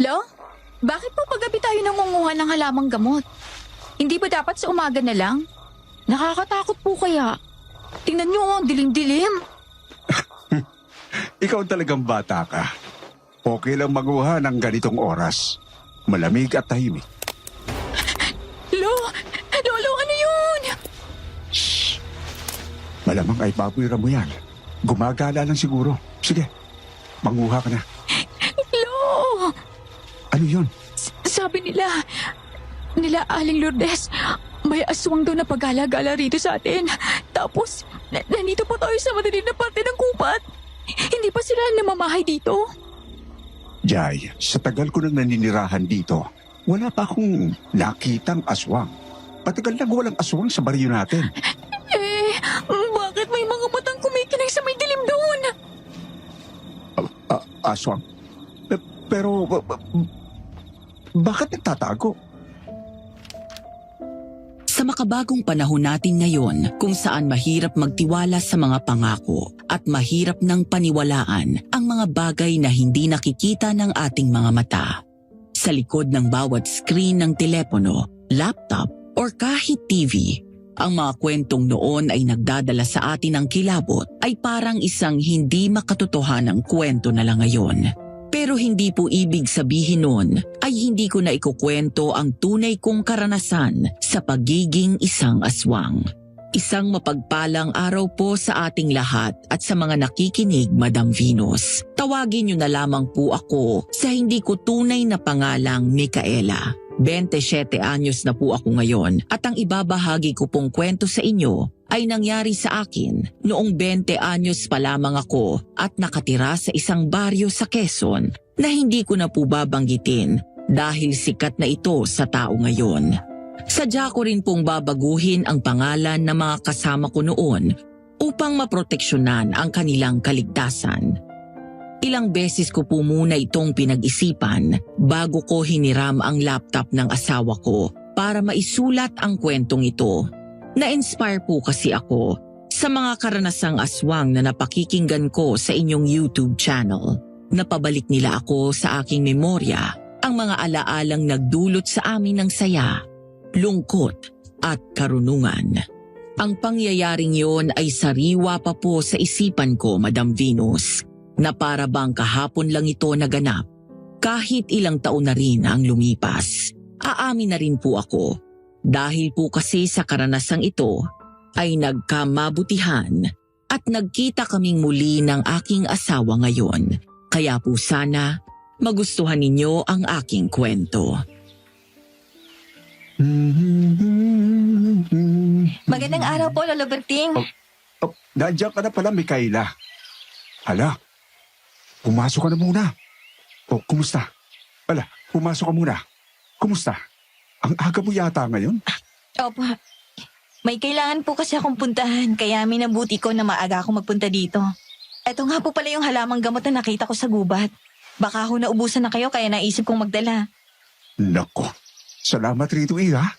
Lo, bakit po paggabi tayo nangunguha ng halamang gamot? Hindi ba dapat sa umaga na lang? Nakakatakot po kaya. Tingnan niyo, ang dilim-dilim. Ikaw talagang bata ka. Okay lang maguha ng ganitong oras. Malamig at tahimik. Lolo, ano yun? Shh! Malamang ay baboy ramo yan. Gumagala lang siguro. Sige, manguha ka na. Lo! Ano yun? Sabi nila Aling Lourdes, may aswang daw na pagala-gala rito sa atin. Tapos, nandito pa tayo sa madilim na parte ng kupat. Hindi pa sila namamahay dito. Jai, sa tagal ko nang naninirahan dito, wala pa akong nakitang aswang. Patagal na walang aswang sa baryo natin. Bakit may mga matang kumikinang sa may dilim doon? Aswang? Pero, bakit nagtatago? Sa makabagong panahon natin ngayon, kung saan mahirap magtiwala sa mga pangako at mahirap ng paniwalaan ang mga bagay na hindi nakikita ng ating mga mata. Sa likod ng bawat screen ng telepono, laptop, or kahit TV, ang mga kwentong noon ay nagdadala sa atin ng kilabot ay parang isang hindi makatotohanang kwento na lang ngayon. Pero hindi po ibig sabihin nun ay hindi ko na ikukwento ang tunay kong karanasan sa pagiging isang aswang. Isang mapagpalang araw po sa ating lahat at sa mga nakikinig, Madam Venus. Tawagin niyo na lamang po ako sa hindi ko tunay na pangalang Micaela. 27 anyos na po ako ngayon at ang ibabahagi ko pong kwento sa inyo ay nangyari sa akin noong 20 anyos pa lamang ako at nakatira sa isang baryo sa Quezon na hindi ko na po babanggitin dahil sikat na ito sa tao ngayon. Sadya ko rin pong babaguhin ang pangalan ng mga kasama ko noon upang maproteksyonan ang kanilang kaligtasan. Ilang beses ko po muna itong pinag-isipan bago ko hiniram ang laptop ng asawa ko para maisulat ang kwentong ito. Na-inspire po kasi ako sa mga karanasang aswang na napakikinggan ko sa inyong YouTube channel. Napabalik nila ako sa aking memorya ang mga alaalang nagdulot sa amin ng saya, lungkot at karunungan. Ang pangyayaring yon ay sariwa pa po sa isipan ko, Madam Venus, na para bang kahapon lang ito naganap. Kahit ilang taon na rin ang lumipas, aamin na rin po ako. Dahil po kasi sa karanasang ito, ay nagkamabutihan at nagkita kaming muli ng aking asawa ngayon. Kaya po sana magustuhan ninyo ang aking kwento. Magandang araw po, Lolo Berting. Nandiyan ka na pala, Micaela. Hala, pumasok ka na muna. Kumusta? Hala, pumasok ka muna. Kumusta? Ang aga mo yata ngayon? Opo. May kailangan po kasi akong puntahan, kaya minabuti ko na maaga akong magpunta dito. Eto nga po pala yung halamang gamot na nakita ko sa gubat. Baka ako naubusan na kayo kaya naisip kong magdala. Nako, salamat rito, Iha.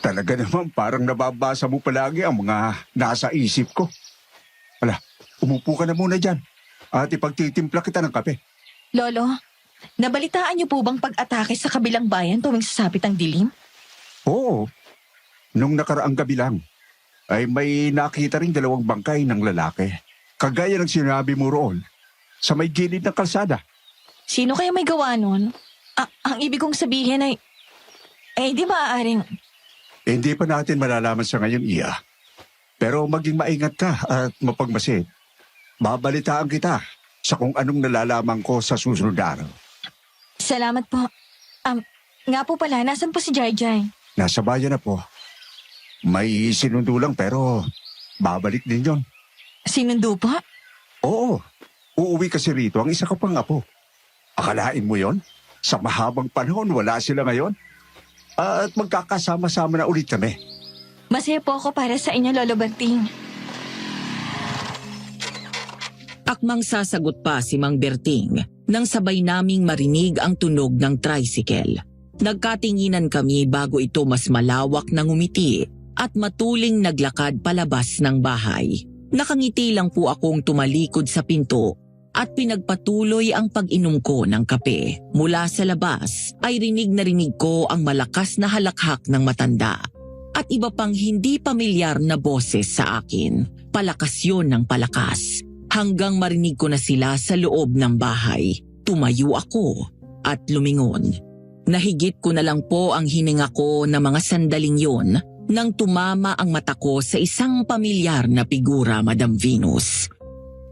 Talaga naman parang nababasa mo palagi ang mga nasa isip ko. Hala, umupo ka na muna dyan at ipagtitimpla kita ng kape. Lolo, nabalitaan niyo po bang pag-atake sa kabilang bayan tuwing sasapit ang dilim? Oo, nung nakaraang gabi lang ay may nakita ring 2 bangkay ng lalaki. Kagaya ng sinabi mo roon, sa may gilid ng kalsada. Sino kaya may gawa nun? Ang ibig kong sabihin ay di maaaring... Hindi pa natin malalaman sa ngayon, Iya. Pero maging maingat ka at mapagmasid. Babalitaan kita sa kung anong nalalaman ko sa susunod na araw. Salamat po. Nga po pala, nasan po si Jai? Nasa bayan na po. May sinundo lang pero babalik din yon. Sinundo po? Oo, uuwi kasi rito ang isa ko pang apo. Akalain mo yon? Sa mahabang panahon wala sila ngayon. At magkakasama-sama na ulit kami. Masaya po ako para sa inyo, Lolo Berting. Akmang sasagot pa si Mang Berting nang sabay naming marinig ang tunog ng tricycle. Nagkatinginan kami bago ito mas malawak na ngumiti at matuling naglakad palabas ng bahay. Nakangiti lang po akong tumalikod sa pinto at pinagpatuloy ang pag-inom ko ng kape. Mula sa labas ay rinig na rinig ko ang malakas na halakhak ng matanda at iba pang hindi pamilyar na boses sa akin. Palakas yun ng palakas. Hanggang marinig ko na sila sa loob ng bahay. Tumayo ako at lumingon. Nahigit ko na lang po ang hininga ko ng mga sandaling yun nang tumama ang mata ko sa isang pamilyar na figura, Madam Venus.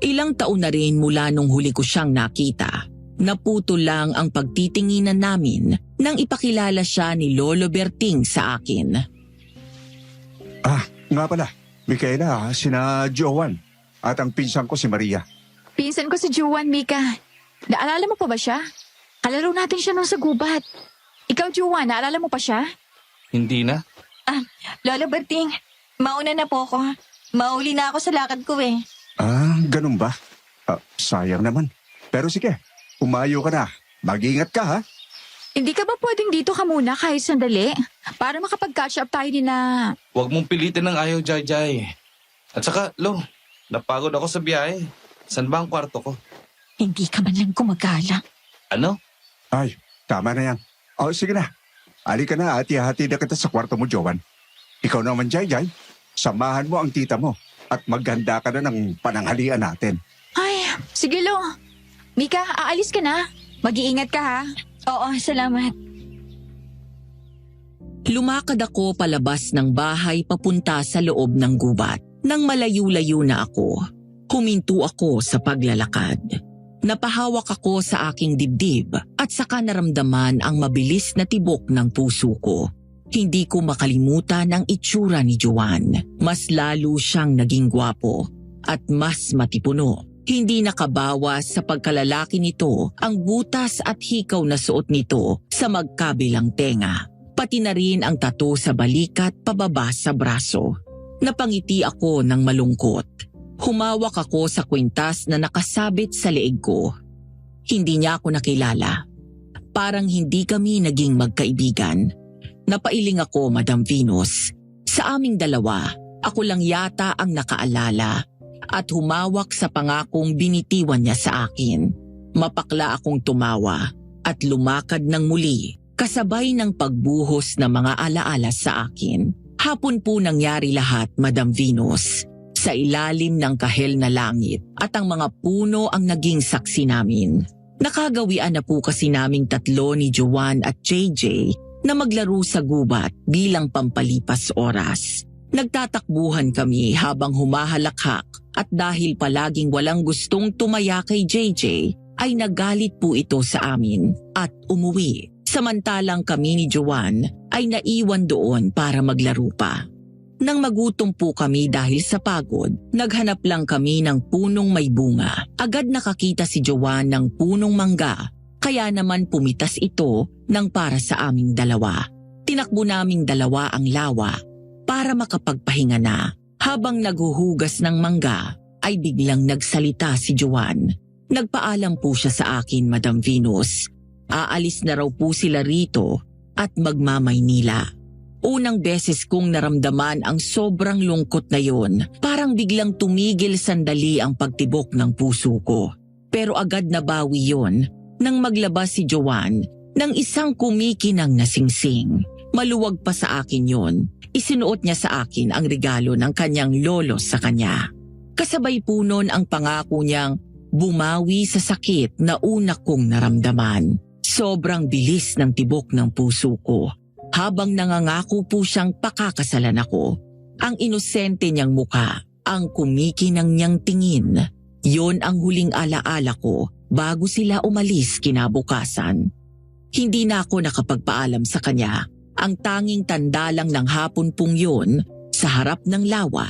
Ilang taon na rin mula nung huli ko siyang nakita. Naputol lang ang pagtitinginan namin nang ipakilala siya ni Lolo Berting sa akin. Nga pala, Micaela, sina Joan at ang pinsan ko si Maria. Pinsan ko si Juan, Mika. Naalala mo pa ba siya? Kalaro natin siya nung sa gubat. Ikaw, Juan, naalala mo pa siya? Hindi na. Lolo Berting, mauna na po ako. Mauli na ako sa lakad ko eh. Ganun ba? Sayang naman. Pero sige, umayo ka na. Mag-iingat ka, ha? Hindi ka ba pwedeng dito ka muna kahit sandali? Para makapag-catch up tayo din na... Huwag mong pilitin ng ayaw, Jai. At saka, Lo, napagod ako sa biyahe. San ba ang kwarto ko? Hindi ka man lang gumagala. Ano? Ay, tama na yan. Sige na. Ali ka na at ihati na kita sa kwarto mo, Joan. Ikaw naman, Jai. Samahan mo ang tita mo at maghanda ka na ng pananghalian natin. Ay, sige Lo. Mika, aalis ka na. Mag-iingat ka ha. Oo, salamat. Lumakad ako palabas ng bahay papunta sa loob ng gubat. Nang malayo-layo na ako, huminto ako sa paglalakad. Napahawak ako sa aking dibdib at saka naramdaman ang mabilis na tibok ng puso ko. Hindi ko makalimutan ang itsura ni Juan. Mas lalo siyang naging gwapo at mas matipuno. Hindi nakabawas sa pagkalalaki nito ang butas at hikaw na suot nito sa magkabilang tenga. Pati na rin ang tattoo sa balikat pababa sa braso. Napangiti ako ng malungkot. Humawak ako sa kwintas na nakasabit sa leeg ko. Hindi niya ako nakilala. Parang hindi kami naging magkaibigan. Napailing ako, Madam Venus. Sa aming dalawa, ako lang yata ang nakaalala at humawak sa pangakong binitiwan niya sa akin. Mapakla akong tumawa at lumakad ng muli kasabay ng pagbuhos ng mga alaala sa akin. Hapon po nangyari lahat, Madam Venus. Sa ilalim ng kahel na langit at ang mga puno ang naging saksi namin. Nakagawian na po kasi naming tatlo ni Joan at JJ na maglaro sa gubat bilang pampalipas oras. Nagtatakbuhan kami habang humahalakhak at dahil palaging walang gustong tumaya kay JJ ay nagalit po ito sa amin at umuwi. Samantalang kami ni Joan ay naiwan doon para maglaro pa. Nang magutom po kami dahil sa pagod, naghanap lang kami ng punong may bunga. Agad nakakita si Joan ng punong mangga, kaya naman pumitas ito ng para sa aming dalawa. Tinakbo naming dalawa ang lawa para makapagpahinga na. Habang naghuhugas ng mangga, ay biglang nagsalita si Joan. Nagpaalam po siya sa akin, Madam Venus. Aalis na raw po sila rito at magmamaynila. Unang beses kong naramdaman ang sobrang lungkot na yon. Parang biglang tumigil sandali ang pagtibok ng puso ko. Pero agad nabawi yon nang maglabas si Joan ng isang kumikinang na singsing. Maluwag pa sa akin yon. Isinuot niya sa akin ang regalo ng kanyang lolo sa kanya. Kasabay po nun ang pangako niyang bumawi sa sakit na una kong naramdaman. Sobrang bilis ng tibok ng puso ko. Habang nangangako po siyang pakakasalan ako, ang inosente niyang muka, ang kumikinang niyang tingin, yon ang huling alaala ko bago sila umalis kinabukasan. Hindi na ako nakapagpaalam sa kanya. Ang tanging tanda lang ng hapon pong yun, sa harap ng lawa,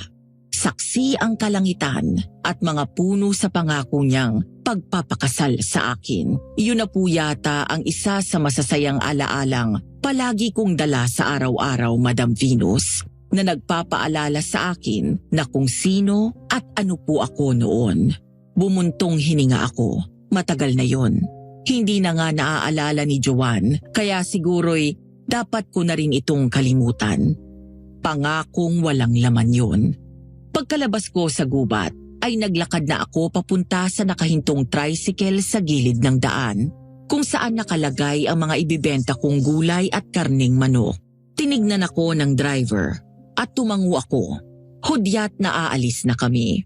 saksi ang kalangitan at mga puno sa pangako niyang pagpapakasal sa akin. Iyon na po yata ang isa sa masasayang alaalang palagi kong dala sa araw-araw, Madam Venus, na nagpapaalala sa akin na kung sino at ano po ako noon. Bumuntong hininga ako. Matagal na yon. Hindi na nga naaalala ni Joan, kaya siguro'y dapat ko na rin itong kalimutan. Pangakong walang laman yon. Pagkalabas ko sa gubat, ay naglakad na ako papunta sa nakahintong tricycle sa gilid ng daan, kung saan nakalagay ang mga ibibenta kong gulay at karning manok. Tinignan ako ng driver at tumango ako. Hudyat na aalis na kami.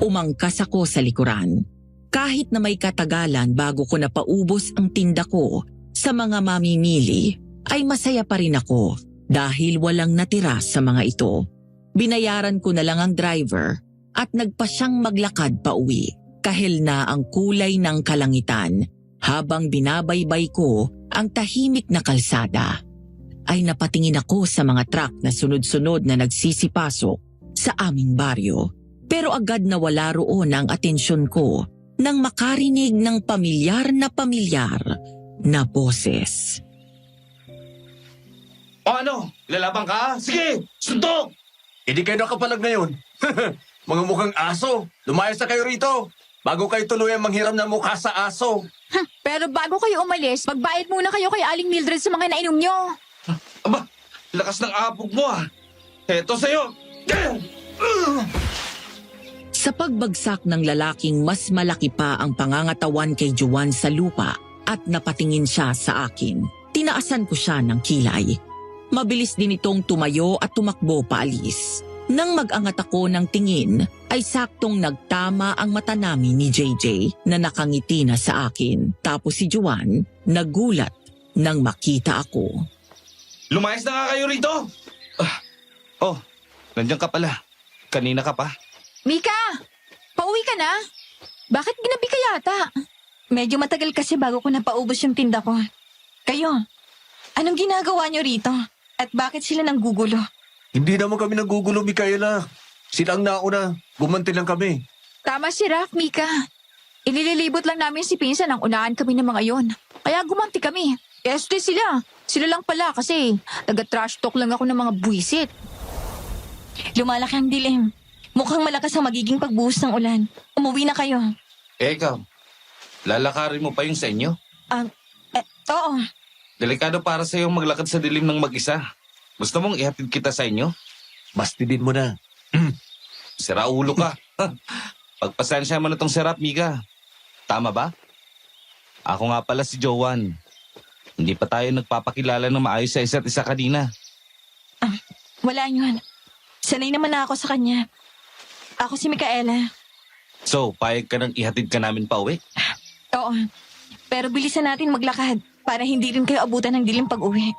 Umangkas ako sa likuran. Kahit na may katagalan bago ko napaubos ang tinda ko sa mga mamimili, ay masaya pa rin ako dahil walang natira sa mga ito. Binayaran ko na lang ang driver at nagpa siyang maglakad pa uwi. Kahil na ang kulay ng kalangitan habang binabaybay ko ang tahimik na kalsada, ay napatingin ako sa mga truck na sunod-sunod na nagsisipasok sa aming baryo. Pero agad na wala roon ang atensyon ko nang makarinig ng pamilyar na boses. O ano? Lalaban ka? Sige! Suntok! Hindi kayo nakapalag ngayon. Mga mukhang aso. Lumayas na kayo rito. Bago kayo tuluyang manghiram na mukha sa aso. Pero bago kayo umalis, magbayad muna kayo kay Aling Mildred sa mga nainom nyo. Aba, lakas ng apog mo ah. Eto sa'yo. Sa pagbagsak ng lalaking mas malaki pa ang pangangatawan kay Juan sa lupa at napatingin siya sa akin, tinaasan ko siya ng kilay. Mabilis din itong tumayo at tumakbo paalis. Nang mag-angat ako ng tingin, ay saktong nagtama ang mata namin ni JJ na nakangiti na sa akin. Tapos si Juan nagulat nang makita ako. Lumayas na nga kayo rito. Oh, nandiyan ka pala. Kanina ka pa. Mika! Pauwi ka na? Bakit ginabi ka yata? Medyo matagal kasi bago ko napaubos yung tinda ko. Kayo, anong ginagawa niyo rito? At bakit sila nanggugulo? Hindi naman kami nagugulo, Micaela. Sila ang nauna. Gumanti lang kami. Tama si Raf, Mika. Ililibot lang namin si Pinsan nang unahan kami ng mga yon. Kaya gumanti kami. Este sila. Sila lang pala kasi taga-trash talk lang ako ng mga buwisit. Lumalaki ang dilim. Mukhang malakas ang magiging pagbuhos ng ulan. Umuwi na kayo. Ikaw, lalakarin mo pa yung sa inyo? Oo. Delikado para sa iyong maglakad sa dilim ng mag-isa. Gusto mong ihatid kita sa inyo? Bastidin mo na. Sira ulo ka. Pagpasensya mo na tong sirap, Mika. Tama ba? Ako nga pala si Joan. Hindi pa tayo nagpapakilala ng maayos sa isa't isa kanina. Wala yun. Sanay naman na ako sa kanya. Ako si Micaela. So, payag ka nang ihatid ka namin pa uwi? Oo. Pero bilisan natin maglakad para hindi rin kayo abutan ng dilim pag-uwi.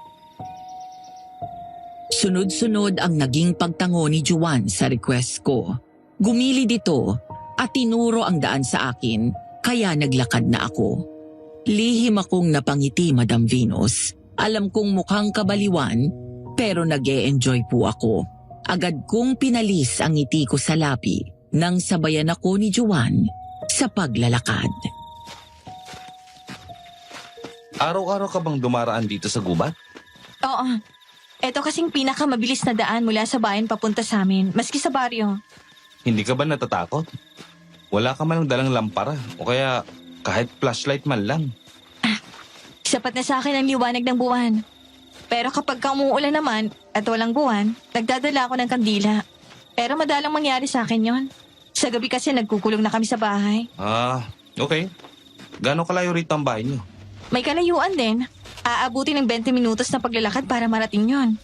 Sunod-sunod ang naging pagtango ni Juan sa request ko. Gumilid ito at tinuro ang daan sa akin, kaya naglakad na ako. Lihim akong napangiti, Madam Venus. Alam kong mukhang kabaliwan, pero nag-e-enjoy po ako. Agad kong pinalis ang ngiti ko sa labi nang sabayan ako ni Juan sa paglalakad. Araw-araw ka bang dumaraan dito sa gubat? Oo. Ito kasing pinakamabilis na daan mula sa bayan papunta sa amin, maski sa baryo. Hindi ka ba natatakot? Wala ka man lang dalang lampara o kaya kahit flashlight man lang. Sapat na sa akin ang liwanag ng buwan. Pero kapag umuulan naman at walang buwan, nagdadala ako ng kandila. Pero madalang mangyari sa akin yon. Sa gabi kasi nagkukulong na kami sa bahay. Okay. Gano'ng kalayo rito ang bahay niyo? May kalayuan din. Aabuti ng 20 minutos na paglalakad para marating yon.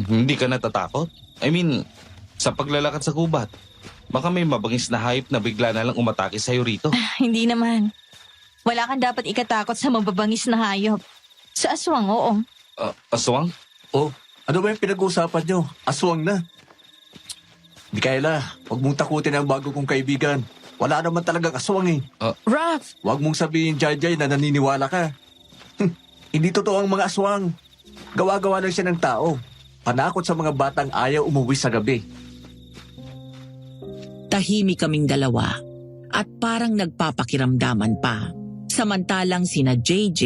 Hindi ka natatakot? I mean, sa paglalakad sa gubat, baka may mabangis na hayop na bigla na lang umatake sa'yo rito. Hindi naman. Wala kang dapat ikatakot sa mababangis na hayop. Sa aswang, oo. Aswang? Oh, ano ba yung pinag-uusapan nyo? Aswang na. Micaela, huwag mong takutin ang bago kong kaibigan. Wala naman talagang aswang eh. Raf! Huwag mong sabihin, Jai, na naniniwala ka. Hindi totoo ang mga aswang. Gawa-gawa lang siya ng tao. Panakot sa mga batang ayaw umuwi sa gabi. Tahimik kaming dalawa at parang nagpapakiramdaman pa. Samantalang sina JJ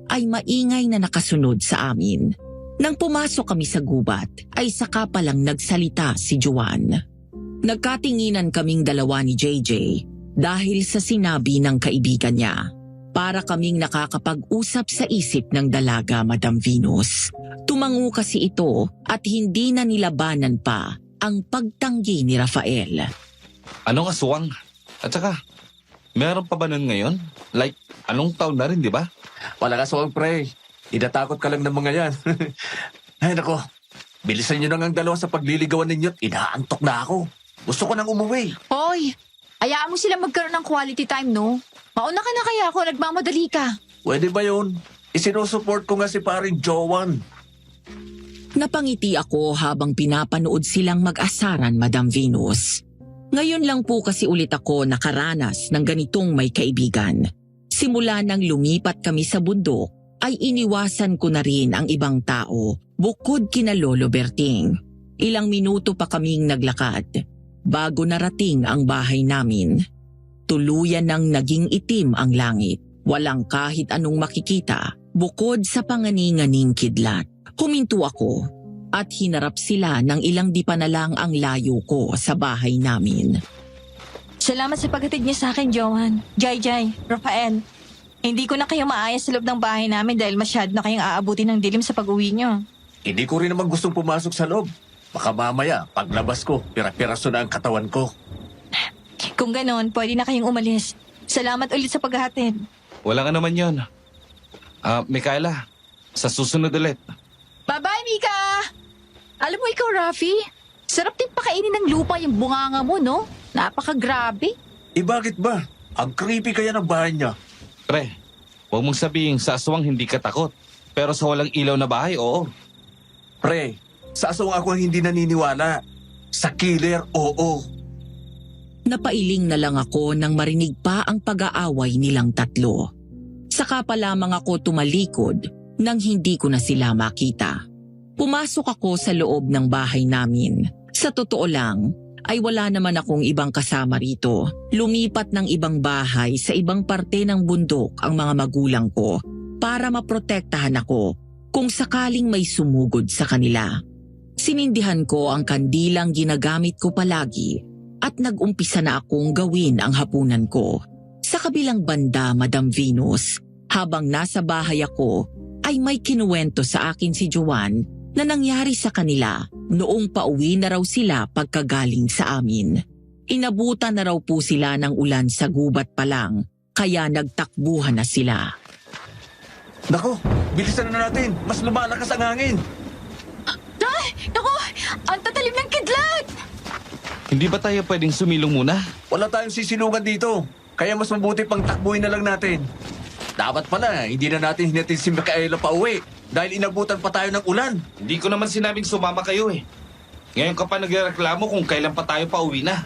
ay maingay na nakasunod sa amin. Nang pumasok kami sa gubat ay saka palang nagsalita si Juan. Nagkatinginan kaming dalawa ni JJ dahil sa sinabi ng kaibigan niya. Para kaming nakakapag-usap sa isip ng dalaga, Madam Venus. Tumango kasi ito at hindi na nilabanan pa ang pagtanggi ni Rafael. Anong aswang? At saka, meron pa ba nun ngayon? Like, anong taon na rin, di ba? Walang aswang, pre. Inatakot ka lang ng mga yan. Ay, nako. Bilisan nyo nang ang dalawa sa pagliligawan ninyo at inaantok na ako. Gusto ko nang umuwi. Hoy, hayaan mo sila magkaroon ng quality time, no? Mauna ka na kaya ako, nagmamadali ka. Pwede ba yun? Isinusupport ko nga si paring Jowan. Napangiti ako habang pinapanood silang mag-asaran, Madam Venus. Ngayon lang po kasi ulit ako nakaranas ng ganitong may kaibigan. Simula nang lumipat kami sa bundok, ay iniwasan ko na rin ang ibang tao bukod kina Lolo Berting. Ilang minuto pa kaming naglakad bago narating ang bahay namin. Tuluyan nang naging itim ang langit. Walang kahit anong makikita bukod sa panganinganing kidlat. Huminto ako at hinarap sila ng ilang di pa na lang ang layo ko sa bahay namin. Salamat sa paghatid niya sa akin, Johan. Jai, Rafael. Hindi ko na kayo maayos sa loob ng bahay namin dahil masyado na kayong aabutin ng dilim sa pag-uwi niyo. Hindi ko rin naman gustong pumasok sa loob. Baka mamaya, paglabas ko, pira-piraso na ang katawan ko. Kung ganon, pwede na kayong umalis. Salamat ulit sa paghahatid. Wala nga naman yun. Micaela, sa susunod ulit. Bye-bye, Mika! Alam mo ikaw, Rafi, sarap din pakainin ng lupa yung bunganga mo, no? Napakagrabe. Bakit ba? Ang creepy kaya ng bahay niya. Pre, huwag mong sabihin sa aswang hindi ka takot. Pero sa walang ilaw na bahay, oo. Pre, sa aswang ako ang hindi naniniwala. Sa killer, oo. Napailing na lang ako nang marinig pa ang pag-aaway nilang tatlo. Saka pa lamang ako tumalikod nang hindi ko na sila makita. Pumasok ako sa loob ng bahay namin. Sa totoo lang, ay wala naman akong ibang kasama rito. Lumipat ng ibang bahay sa ibang parte ng bundok ang mga magulang ko para maprotektahan ako kung sakaling may sumugod sa kanila. Sinindihan ko ang kandilang ginagamit ko palagi at nag-umpisa na akong gawin ang hapunan ko. Sa kabilang banda, Madam Venus, habang nasa bahay ako, ay may kinuwento sa akin si Jowan na nangyari sa kanila noong pauwi na raw sila pagkagaling sa amin. Inabutan na raw po sila ng ulan sa gubat pa lang, kaya nagtakbuhan na sila. Nako, bilisan na natin. Mas lumalakas ang hangin. Ay, naku, ang tatalim ng kidlat! Hindi ba tayo pwedeng sumilong muna? Wala tayong sisilungan dito. Kaya mas mabuti pang takbuhin na lang natin. Dapat pala, hindi na natin hinatid si Micaela pa uwi dahil inabutan pa tayo ng ulan. Hindi ko naman sinabing sumama kayo eh. Ngayon ka pa nagreklamo kung kailan pa tayo pa uwi na.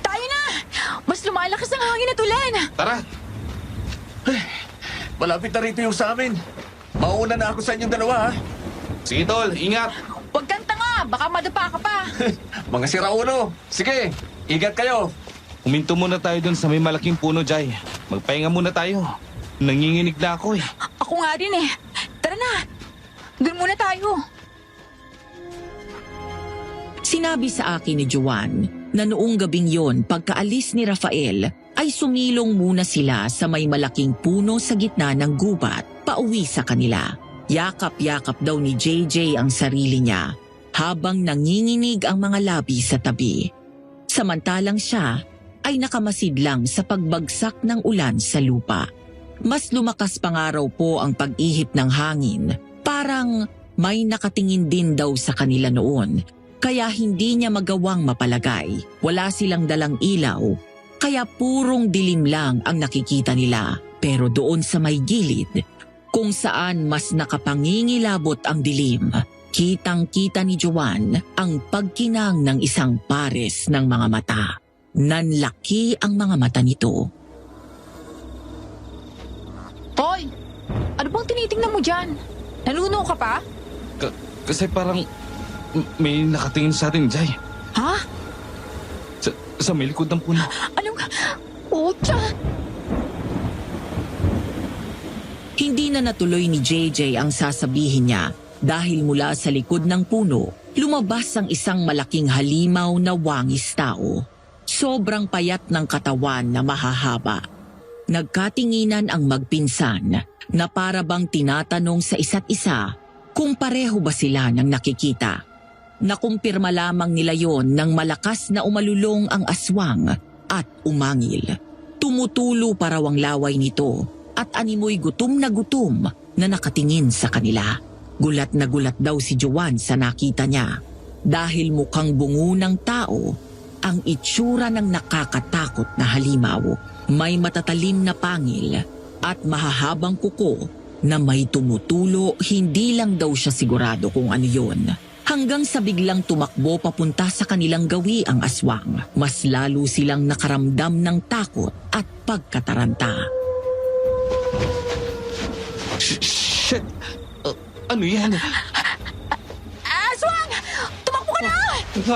Tayo na! Mas lumalakas ang hangin at ulan! Tara! Malapit na rito yung sa amin. Mauuna na ako sa inyong dalawa, ha? Sige tol, ingat! Huwag kang tanga! Baka madapa ka pa! Mga siraulo. Sige, ingat kayo. Huminto muna tayo dun sa may malaking puno, Jai. Magpahinga muna tayo. Nanginginig na ako eh. Ako nga din eh. Tara na! Doon muna tayo. Sinabi sa akin ni Jowan na noong gabing yon pagkaalis ni Rafael ay sumilong muna sila sa may malaking puno sa gitna ng gubat pauwi sa kanila. Yakap-yakap daw ni JJ ang sarili niya habang nanginginig ang mga labi sa tabi. Samantalang siya ay nakamasid lang sa pagbagsak ng ulan sa lupa. Mas lumakas pa nga raw po ang pag-ihip ng hangin. Parang may nakatingin din daw sa kanila noon. Kaya hindi niya magawang mapalagay. Wala silang dalang ilaw. Kaya purong dilim lang ang nakikita nila. Pero doon sa may gilid, kung saan mas nakapangingilabot ang dilim, kitang-kita ni Jowan ang pagkinang ng isang pares ng mga mata. Nanlaki ang mga mata nito. Hoy! Ano bang tinitingnan mo dyan? Nanuno ka pa? Kasi parang may nakatingin sa atin, Jai. Ha? Sa may likod ng puno. Anong... Otsa! Hindi na natuloy ni JJ ang sasabihin niya dahil mula sa likod ng puno, lumabas ang isang malaking halimaw na wangis tao. Sobrang payat ng katawan na mahahaba. Nagkatinginan ang magpinsan na para bang tinatanong sa isa't isa kung pareho ba sila ng nakikita. Nakumpirma lamang nila yon nang malakas na umalulong ang aswang at umangil. Tumutulo pa raw ang laway nito at animoy gutom na nakatingin sa kanila. Gulat na gulat daw si Joanne sa nakita niya dahil mukhang bungo ng tao ang itsura ng nakakatakot na halimaw. May matatalim na pangil at mahahabang kuko na may tumutulo, hindi lang daw siya sigurado kung ano yun. Hanggang sa biglang tumakbo papunta sa kanilang gawi ang aswang. Mas lalo silang nakaramdam ng takot at pagkataranta. Shit! Ano yan? Aswang! Tumakbo ka na!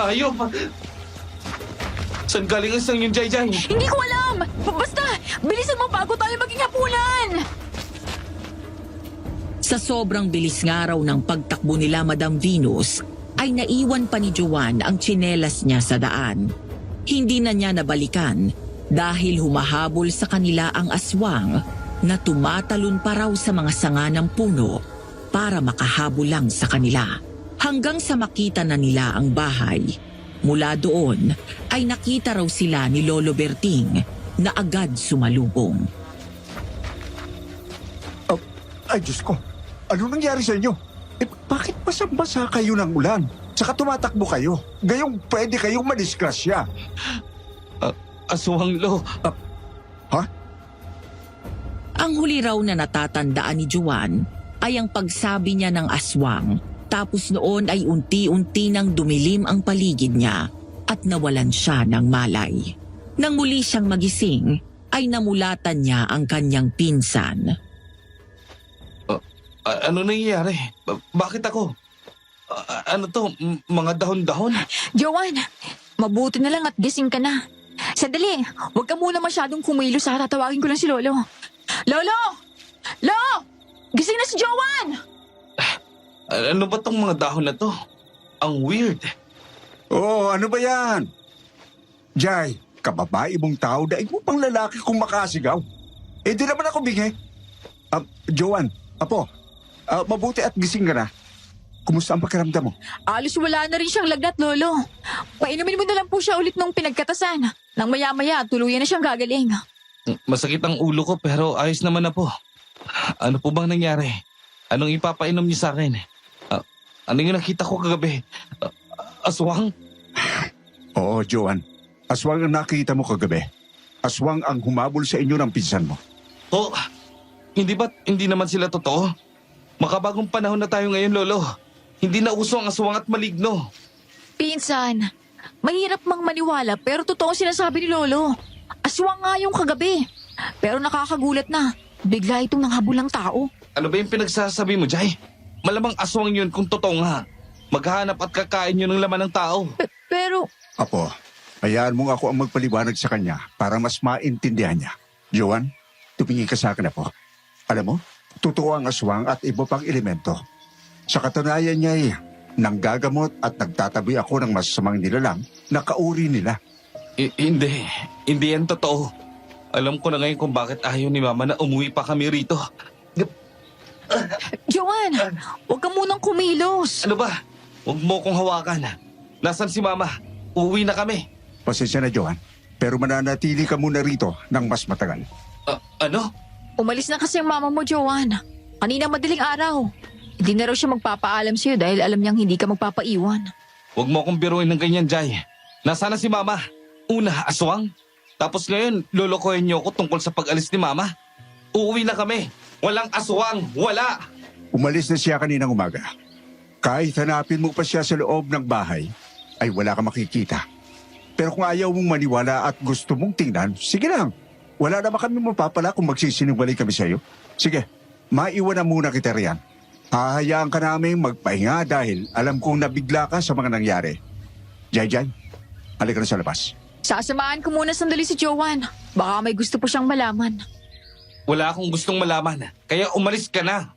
Hayop! Saan galing ang sang yung Jai-Jai? Hindi ko alam! Basta, bilisan mo bago tayo maging hapunan! Sa sobrang bilis nga raw ng pagtakbo nila Madam Venus, ay naiwan pa ni Joanne ang tsinelas niya sa daan. Hindi na niya nabalikan dahil humahabol sa kanila ang aswang na tumatalon pa raw sa mga sanga ng puno para makahabol lang sa kanila. Hanggang sa makita na nila ang bahay. Mula doon ay nakita raw sila ni Lolo Berting na agad sumalubong. Ay, Diyos ko. Ano nangyari sa inyo? Bakit basang-basa kayo ng ulan? Saka tumatakbo kayo. Gayong pwede kayong madisgrasya. Aswang Lo. Ang huli raw na natatandaan ni Joanne ay ang pagsabi niya ng aswang. Tapos noon ay unti-unti nang dumilim ang paligid niya at nawalan siya ng malay. Nang muli siyang magising, ay namulatan niya ang kanyang pinsan. Ano nangyayari? Bakit ako? Ano to? Mga dahon-dahon? Joanne, mabuti na lang at gising ka na. Sandali, huwag ka muna masyadong kumilos ha. Tatawagin ko lang si Lolo. Lolo! Lo! Gising na si Joanne! Ano ba tong mga dahon na to? Ang weird. Oh, ano ba yan? Jai, kababae mong tao, daig mo pang lalaki kung makasigaw. Di naman ako bingi. Joanne, apo, mabuti at gising ka na. Kumusta ang pakiramdam mo? Alos wala na rin siyang lagnat, Lolo. Painumin mo na lang po siya ulit nung pinagkatasan. Nang maya-maya, tuluyan na siyang gagaling. Masakit ang ulo ko pero ayos naman na po. Ano po bang nangyari? Anong ipapainom niyo sa akin? Ano yung nakita ko kagabi? Aswang? Oo, Joanne. Aswang ang nakita mo kagabi. Aswang ang humabol sa inyo ng pinsan mo. Oh, hindi naman sila totoo? Makabagong panahon na tayo ngayon, Lolo. Hindi na uso ang aswang at maligno. Pinsan, mahirap mang maniwala pero totoo sinasabi ni Lolo. Aswang nga yung kagabi. Pero nakakagulat na. Bigla itong nanghabol ng tao. Ano ba yung pinagsasabi mo, Jai? Malamang aswang yun kung totoo nga. Maghahanap at kakain yun ng laman ng tao. Pero, Apo, hayaan mong ako ang magpaliwanag sa kanya para mas maintindihan niya. Joanne, tumingin ka sa akin na po. Alam mo, totoo ang aswang at iba pang elemento. Sa katunayan niya nanggagamot at nagtatabi ako ng masasamang nilalang na kauri nila. Hindi yan totoo. Alam ko na ngayon kung bakit ayaw ni Mama na umuwi pa kami rito. Joanne, huwag ka munang kumilos. Ano ba? Huwag mo kong hawakan. Nasaan si Mama? Uuwi na kami. Pasensya na, Joanne. Pero mananatili ka muna rito ng mas matagal. Ano? Umalis na kasi ang mama mo, Joanne. Kanina madaling araw. Hindi na raw siya magpapaalam sa'yo dahil alam niyang hindi ka magpapaiwan. Huwag mo akong biruin ng ganyan, Jai. Nasaan na si Mama? Una, aswang. Tapos ngayon, lolokohin niyo ako tungkol sa pag-alis ni Mama. Uuwi na kami. Walang aswang. Wala. Umalis na siya kaninang umaga. Kahit hanapin mo pa siya sa loob ng bahay, ay wala ka makikita. Pero kung ayaw mong maniwala at gusto mong tingnan, sige lang. Wala naman kami mapapala kung magsisinungaling kami sa iyo. Sige, maiwan na muna kita riyan. Hahayaan ka namin magpahinga dahil alam kong nabigla ka sa mga nangyari. Jai, halika na sa labas. Sasamahan ko muna sandali si Joanne. Baka may gusto pa siyang malaman. Wala akong gustong malaman. Kaya umalis ka na.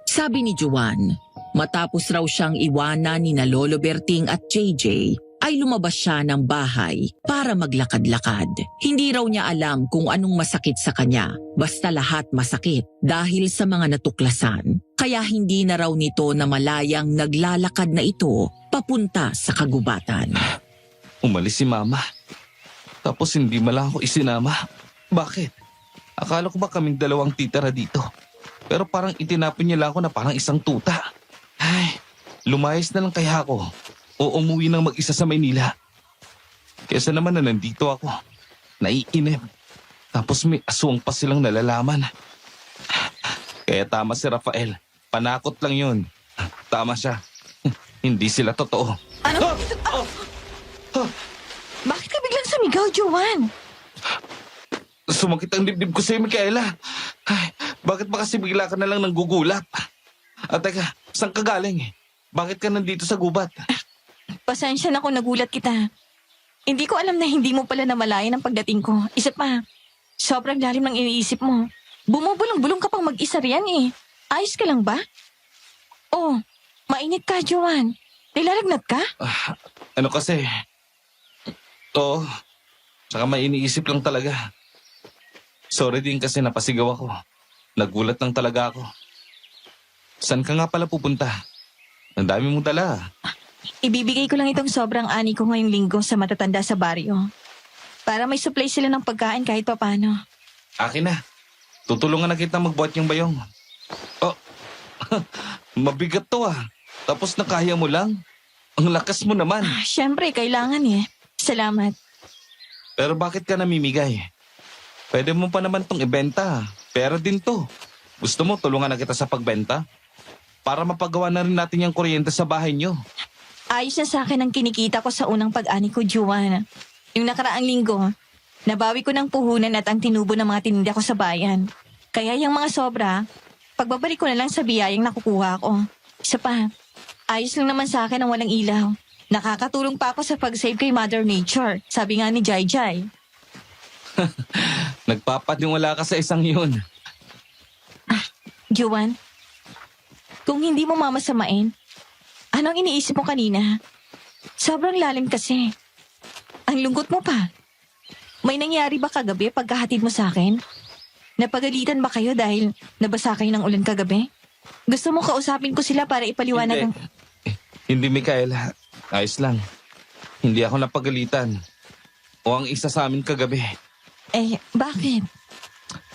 Sabi ni Joanne, matapos raw siyang iwanan ni na Lolo Berting at JJ, ay lumabas siya ng bahay para maglakad-lakad. Hindi raw niya alam kung anong masakit sa kanya, basta lahat masakit dahil sa mga natuklasan. Kaya hindi na raw nito na malayang naglalakad na ito papunta sa kagubatan. Umalis si Mama. Tapos hindi mo lang ako isinama. Bakit? Akala ko ba kaming dalawang titira dito? Pero parang itinapon niya lang ako na parang isang tuta. Ay, lumayas na lang kaya ako o umuwi ng mag-isa sa Maynila. Kesa naman na nandito ako. Naiinip. Tapos may aswang pa silang nalalaman. Kaya tama si Rafael. Panakot lang yun. Tama siya. Hindi sila totoo. Ano? Bakit ka biglang sumigaw, Joanne? Sumakit ang dibdib ko sa'yo, Micaela. Ay, bakit ba kasi bigla ka na lang nanggugulat? At teka, saan ka galing? Bakit ka nandito sa gubat? Pasensya na kung nagulat kita. Hindi ko alam na hindi mo pala namalayan ang pagdating ko. Isa pa, sobrang lalim ng iniisip mo. Bumubulong-bulong ka pang mag-isa riyan eh. Ayos ka lang ba? Oh, mainit ka, Joanne. Nilalagnat ka? Ano kasi? Oo. Saka may iniisip lang talaga. Sorry din kasi napasigaw ako. Nagulat lang talaga ako. Saan ka nga pala pupunta? Ang dami mong dala. Ibibigay ko lang itong sobrang ani ko ngayong linggo sa matatanda sa baryo. Para may supply sila ng pagkain kahit papano. Akin na. Tutulungan na kita magbuhat yung bayong. Oh, mabigat to ah. Tapos nakaya mo lang. Ang lakas mo naman. Siyempre, kailangan eh. Salamat. Pero bakit ka namimigay? Pwede mo pa naman tong ibenta. Pera din to. Gusto mo tulungan na kita sa pagbenta? Para mapagawa na rin natin yung kuryente sa bahay nyo. Ayos na sa akin ang kinikita ko sa unang pag-ani ko, Joanne. Yung nakaraang linggo, nabawi ko ng puhunan at ang tinubo ng mga tininda ko sa bayan. Kaya yung mga sobra, pagbabalik ko na lang sa biyayang nakukuha ko. Isa pa, ayos lang naman sa akin ang walang ilaw. Nakakatulong pa ako sa pag-save kay Mother Nature, sabi nga ni Jai Jai. Nagpapaniwala ka sa isang yun. Joanne, kung hindi mo mamasamain, anong iniisip mo kanina? Sobrang lalim kasi. Ang lungkot mo pa. May nangyari ba kagabi pagkahatid mo sa akin? Napagalitan ba kayo dahil nabasa kayo ng ulan kagabi? Gusto mo kausapin ko sila para ipaliwanag ang... Hindi, Micaela. Ayos lang. Hindi ako napagalitan. O ang isa sa amin kagabi. Bakit?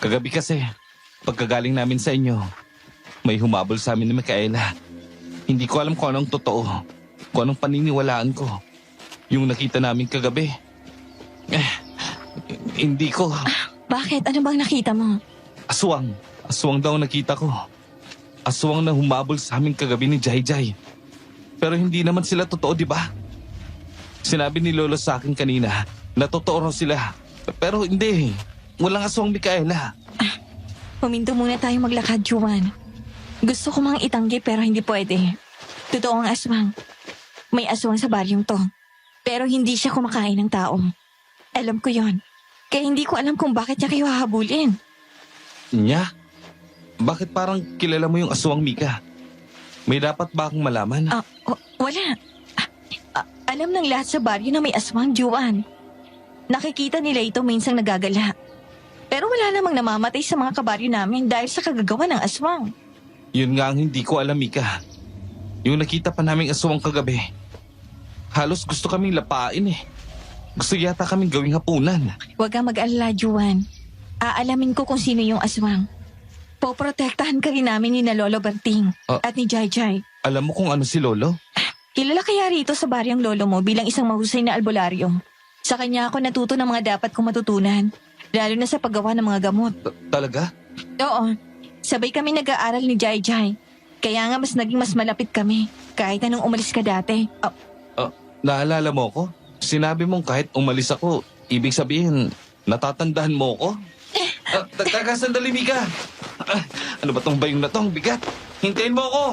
Kagabi kasi, pagkagaling namin sa inyo, may humabol sa amin ni Micaela. Hindi ko alam kung anong totoo, kung anong paniniwalaan ko. Yung nakita namin kagabi. Hindi ko. Bakit? Ano bang nakita mo? Aswang. Aswang daw nakita ko. Aswang na humabol sa amin kagabi ni Jai Jai. Pero hindi naman sila totoo, di ba? Sinabi ni Lolo sa akin kanina na totoo raw sila. Pero hindi. Walang aswang, Micaela. Huminto muna tayo maglakad, Juan. Gusto ko mang itanggi pero hindi pwede. Totoo ang aswang. May aswang sa baryong to. Pero hindi siya kumakain ng tao. Alam ko yon. Kaya hindi ko alam kung bakit niya kayo hahabulin. Nya? Bakit parang kilala mo yung aswang, Mika? May dapat ba akong malaman? Wala. Alam ng lahat sa baryo na may aswang, Juan. Nakikita nila ito minsang nagagala. Pero wala namang namamatay sa mga kabaryo namin dahil sa kagagawa ng aswang. Yun nga ang hindi ko alam, Mika. Yung nakita pa naming aswang kagabi. Halos gusto kaming lapain eh. Gusto yata kaming gawing hapunan. Huwag kang mag-alala, Juan. Aalamin ko kung sino yung aswang. Poprotektahan ka rin namin ni na Lolo Berting at ni Jai Jai. Alam mo kung ano si Lolo? Kilala kaya rito sa baryang lolo mo bilang isang mahusay na albularyo. Sa kanya ako natuto ng mga dapat kong matutunan. Lalo na sa paggawa ng mga gamot. Talaga? Oo. Sabay kami nag-aaral ni Jai Jai. Kaya nga mas naging mas malapit kami. Kahit anong umalis ka dati. Naalala mo ko? Sinabi mong kahit umalis ako, ibig sabihin, natatandaan mo ko? Teka, sandali, Mika. Ano ba tong bayong na to? Ang bigat. Hintayin mo ako.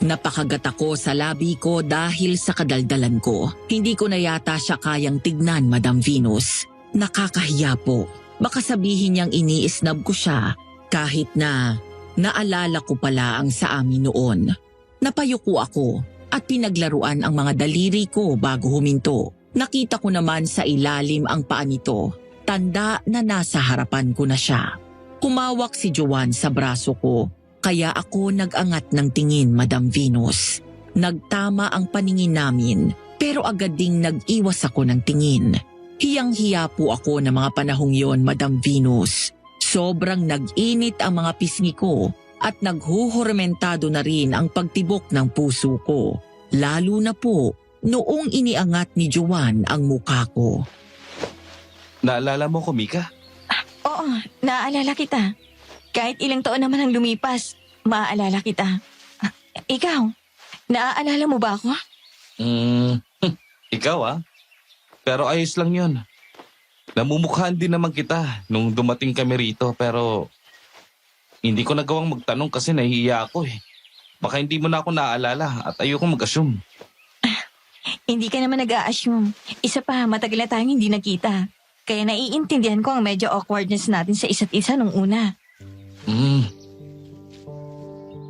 Napakagat ako sa labi ko dahil sa kadaldalan ko. Hindi ko na yata siya kayang tignan, Madam Venus. Nakakahiya po. Baka sabihin niyang iniisnab ko siya kahit na naalala ko pala ang sa amin noon. Napayuko ako at pinaglaruan ang mga daliri ko bago huminto. Nakita ko naman sa ilalim ang paa nito. Tanda na nasa harapan ko na siya. Humawak si Joanne sa braso ko, kaya ako nag-angat ng tingin, Madam Venus. Nagtama ang paningin namin, pero agad ding nag-iwas ako ng tingin. Hiyang-hiya po ako ng mga panahong yon, Madam Venus. Sobrang nag-init ang mga pisngi ko at naghuhurmentado na rin ang pagtibok ng puso ko. Lalo na po noong iniangat ni Joanne ang mukha ko. Naalala mo ko, Mika? Oo, naaalala kita. Kahit ilang taon naman ang lumipas, maaalala kita. Ikaw, naaalala mo ba ako? Ikaw Pero ayos lang yun. Namumukhaan din naman kita nung dumating kami rito pero hindi ko nagawang magtanong kasi nahihiya ako eh. Baka hindi mo na ako naaalala at ayoko mag-assume. Hindi ka naman nag-a-assume. Isa pa, matagal na tayong hindi nakita. Kaya naiintindihan ko ang medyo awkwardness natin sa isa't isa nung una.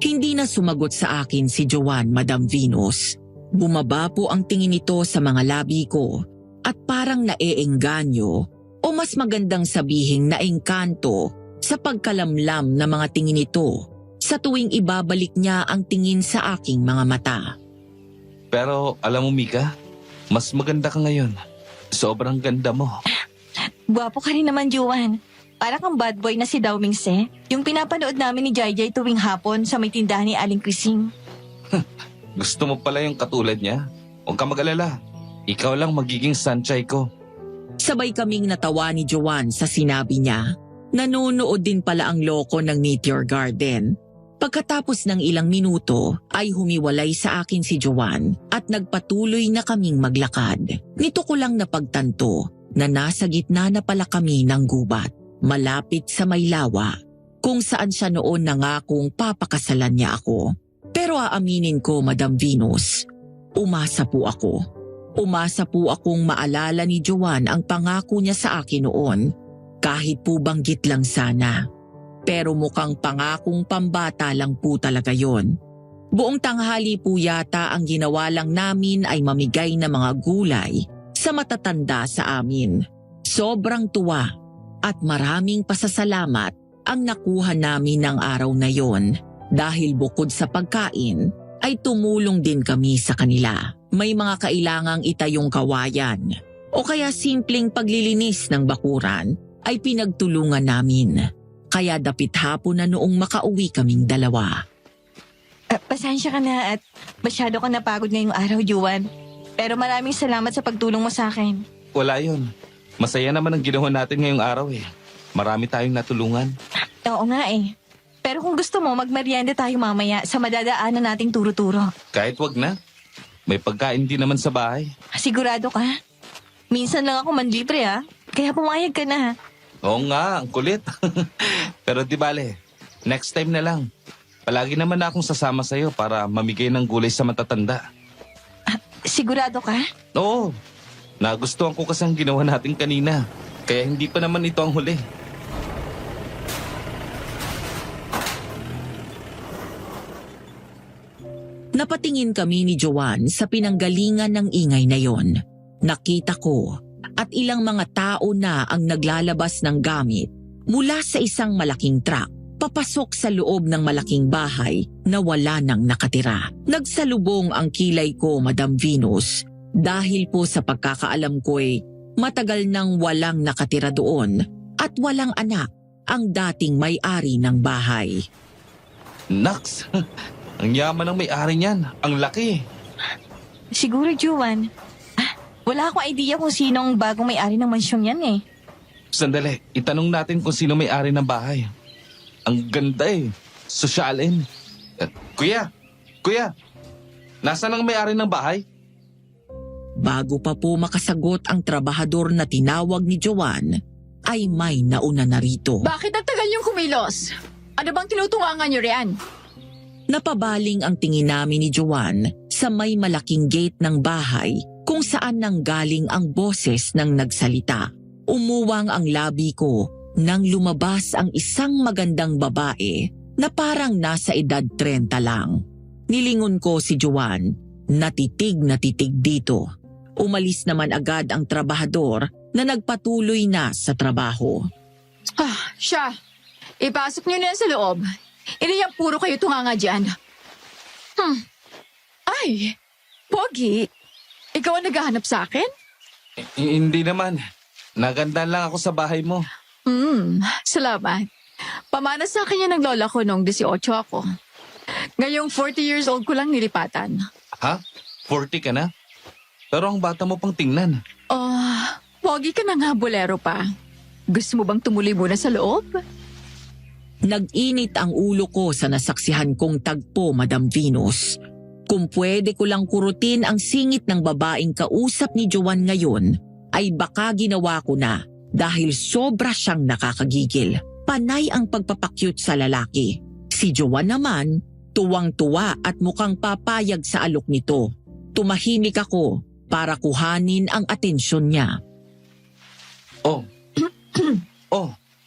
Hindi na sumagot sa akin si Joanne, Madam Venus. Bumaba po ang tingin nito sa mga labi ko at parang naeengganyo o mas magandang sabihing naengkanto sa pagkalamlam na mga tingin nito sa tuwing ibabalik niya ang tingin sa aking mga mata. Pero alam mo, Mika, mas maganda ka ngayon. Sobrang ganda mo. Gwapo ka rin naman, Joanne. Para kang bad boy na si Dao Mingse, yung pinapanood namin ni Jai tuwing hapon sa may tindahan ni Aling Krising. Gusto mo pala yung katulad niya? Huwag ka mag-alala. Ikaw lang magiging sanchay ko. Sabay kaming natawa ni Joanne sa sinabi niya. Nanonood din pala ang loko ng Meteor Garden. Pagkatapos ng ilang minuto ay humiwalay sa akin si Joanne at nagpatuloy na kaming maglakad. Nito ko lang napagtanto na nasa gitna na pala kami ng gubat, malapit sa may lawa, kung saan siya noon nangakong papakasalan niya ako. Pero aaminin ko, Madam Venus, umasa po ako. Umasa po akong maalala ni Joanne ang pangako niya sa akin noon, kahit po banggit lang sana. Pero mukhang pangakong pambata lang po talaga yon. Buong tanghali po yata ang ginawa lang namin ay mamigay na mga gulay sa matatanda sa amin. Sobrang tuwa at maraming pasasalamat ang nakuha namin ng araw na yon dahil bukod sa pagkain ay tumulong din kami sa kanila. May mga kailangang itayong kawayan o kaya simpleng paglilinis ng bakuran ay pinagtulungan namin. Kaya dapit hapon na noong makauwi kaming dalawa. Pasensya ka na at masyado ka napagod ngayong araw, Joanne. Pero maraming salamat sa pagtulong mo sa akin. Wala yun. Masaya naman ang ginawa natin ngayong araw eh. Marami tayong natulungan. Oo nga eh. Pero kung gusto mo, magmerienda tayo mamaya sa madadaanan nating turo-turo. Kahit wag na. May pagkain din naman sa bahay. Sigurado ka? Minsan lang ako manlibre kaya pumayag ka na. Oo nga, ang kulit. Pero di bale, next time na lang. Palagi naman na akong sasama sa'yo para mamigay ng gulay sa matatanda. Sigurado ka? Oo, nagustuhan ko kasi ang ginawa natin kanina. Kaya hindi pa naman ito ang huli. Napatingin kami ni Joanne sa pinanggalingan ng ingay na yon. Nakita ko at ilang mga tao na ang naglalabas ng gamit mula sa isang malaking truck papasok sa loob ng malaking bahay na wala nang nakatira. Nagsalubong ang kilay ko, Madam Venus, dahil po sa pagkakaalam ko'y matagal nang walang nakatira doon at walang anak ang dating may-ari ng bahay. Naks, ang yaman ng may-ari niyan. Ang laki. Siguro, Joanne. Wala akong idea kung sino ang bagong may-ari ng mansyong yan eh. Sandali, itanong natin kung sino may-ari ng bahay. Ang ganda eh. Sosyalin. Kuya, nasaan ang may-ari ng bahay? Bago pa po makasagot ang trabahador na tinawag ni Joanne, ay may nauna na rito. Bakit ang tagal niyong kumilos? Ano bang tinutungangan niyo riyan? Napabaling ang tingin namin ni Joanne sa may malaking gate ng bahay kung saan nanggaling ang boses ng nagsalita. Umuwang ang labi ko nang lumabas ang isang magandang babae na parang nasa edad 30 lang. Nilingon ko si Joanne, natitig dito. Umalis naman agad ang trabahador na nagpatuloy na sa trabaho. Siya. Ipasok niyo na yan sa loob. Hindi yan puro kayo tunganga dyan. Ay, Pogi, ikaw ang naghahanap sa akin? Hindi naman. Naganda lang ako sa bahay mo. Salamat. Pamana sa akin yan ng lola ko noong 18 ako. Ngayong 40 years old ko lang nilipatan. Ha? 40 ka na? Pero ang bata mo pang tingnan. Pogi ka na nga, bolero pa. Gusto mo bang tumuloy muna sa loob? Nag-init ang ulo ko sa nasaksihan kong tagpo, Madam Venus. Kung pwede ko lang kurutin ang singit ng babaeng kausap ni Joanne ngayon, ay baka ginawa ko na dahil sobra siyang nakakagigil. Panay ang pagpapakyut sa lalaki. Si Joanne naman, tuwang-tuwa at mukhang papayag sa alok nito. Tumahimik ako para kuhanin ang atensyon niya.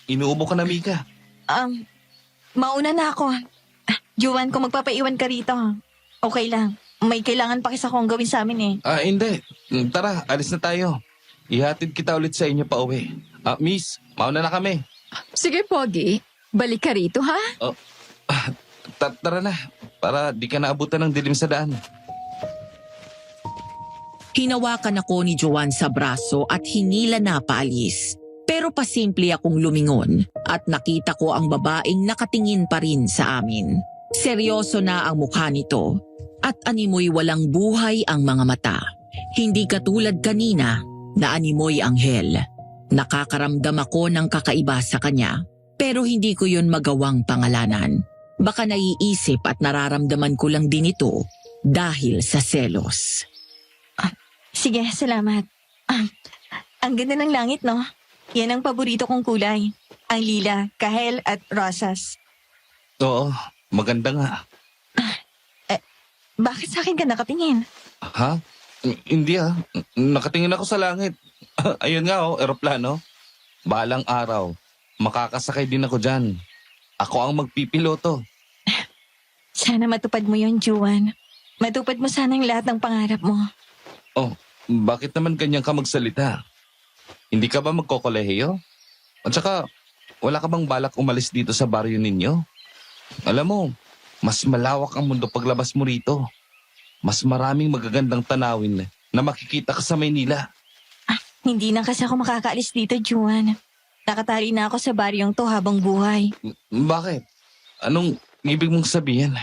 Inuubo ka na, Mika. Mauna na ako. Juan, kung magpapaiwan ka rito, okay lang. May kailangan pa kisa kong gawin sa amin Hindi. Tara, alis na tayo. Ihatid kita ulit sa inyo pa uwi. Miss, mauna na kami. Sige, Pogi. Balik ka rito, ha? Tara na, para di ka naabutan ng dilim sa daan. Hinawakan ako ni Joanne sa braso at hinila na paalis. Pero pasimple akong lumingon at nakita ko ang babaeng nakatingin pa rin sa amin. Seryoso na ang mukha nito at animoy walang buhay ang mga mata. Hindi katulad kanina na animoy anghel. Nakakaramdam ako ng kakaiba sa kanya pero hindi ko yun magawang pangalanan. Baka naiisip at nararamdaman ko lang din ito dahil sa selos. Sige, salamat. Ang ganda ng langit, no? Yan ang paborito kong kulay. Ang lila, kahel at rosas. Oo, maganda nga. Bakit sa akin ka nakatingin? Ha? Hindi Nakatingin ako sa langit. Ayun nga eroplano. Balang araw, makakasakay din ako dyan. Ako ang magpipiloto. Sana matupad mo yon, Juan. Matupad mo sana ang lahat ng pangarap mo. Bakit naman ganyan ka magsalita? Hindi ka ba magkokolehiyo? At saka, wala ka bang balak umalis dito sa baryo ninyo? Alam mo, mas malawak ang mundo paglabas mo rito. Mas maraming magagandang tanawin na makikita ka sa Maynila. Hindi na kasi ako makakaalis dito, Juan. Nakatali na ako sa baryong to habang buhay. Bakit? Anong ibig mong sabihin?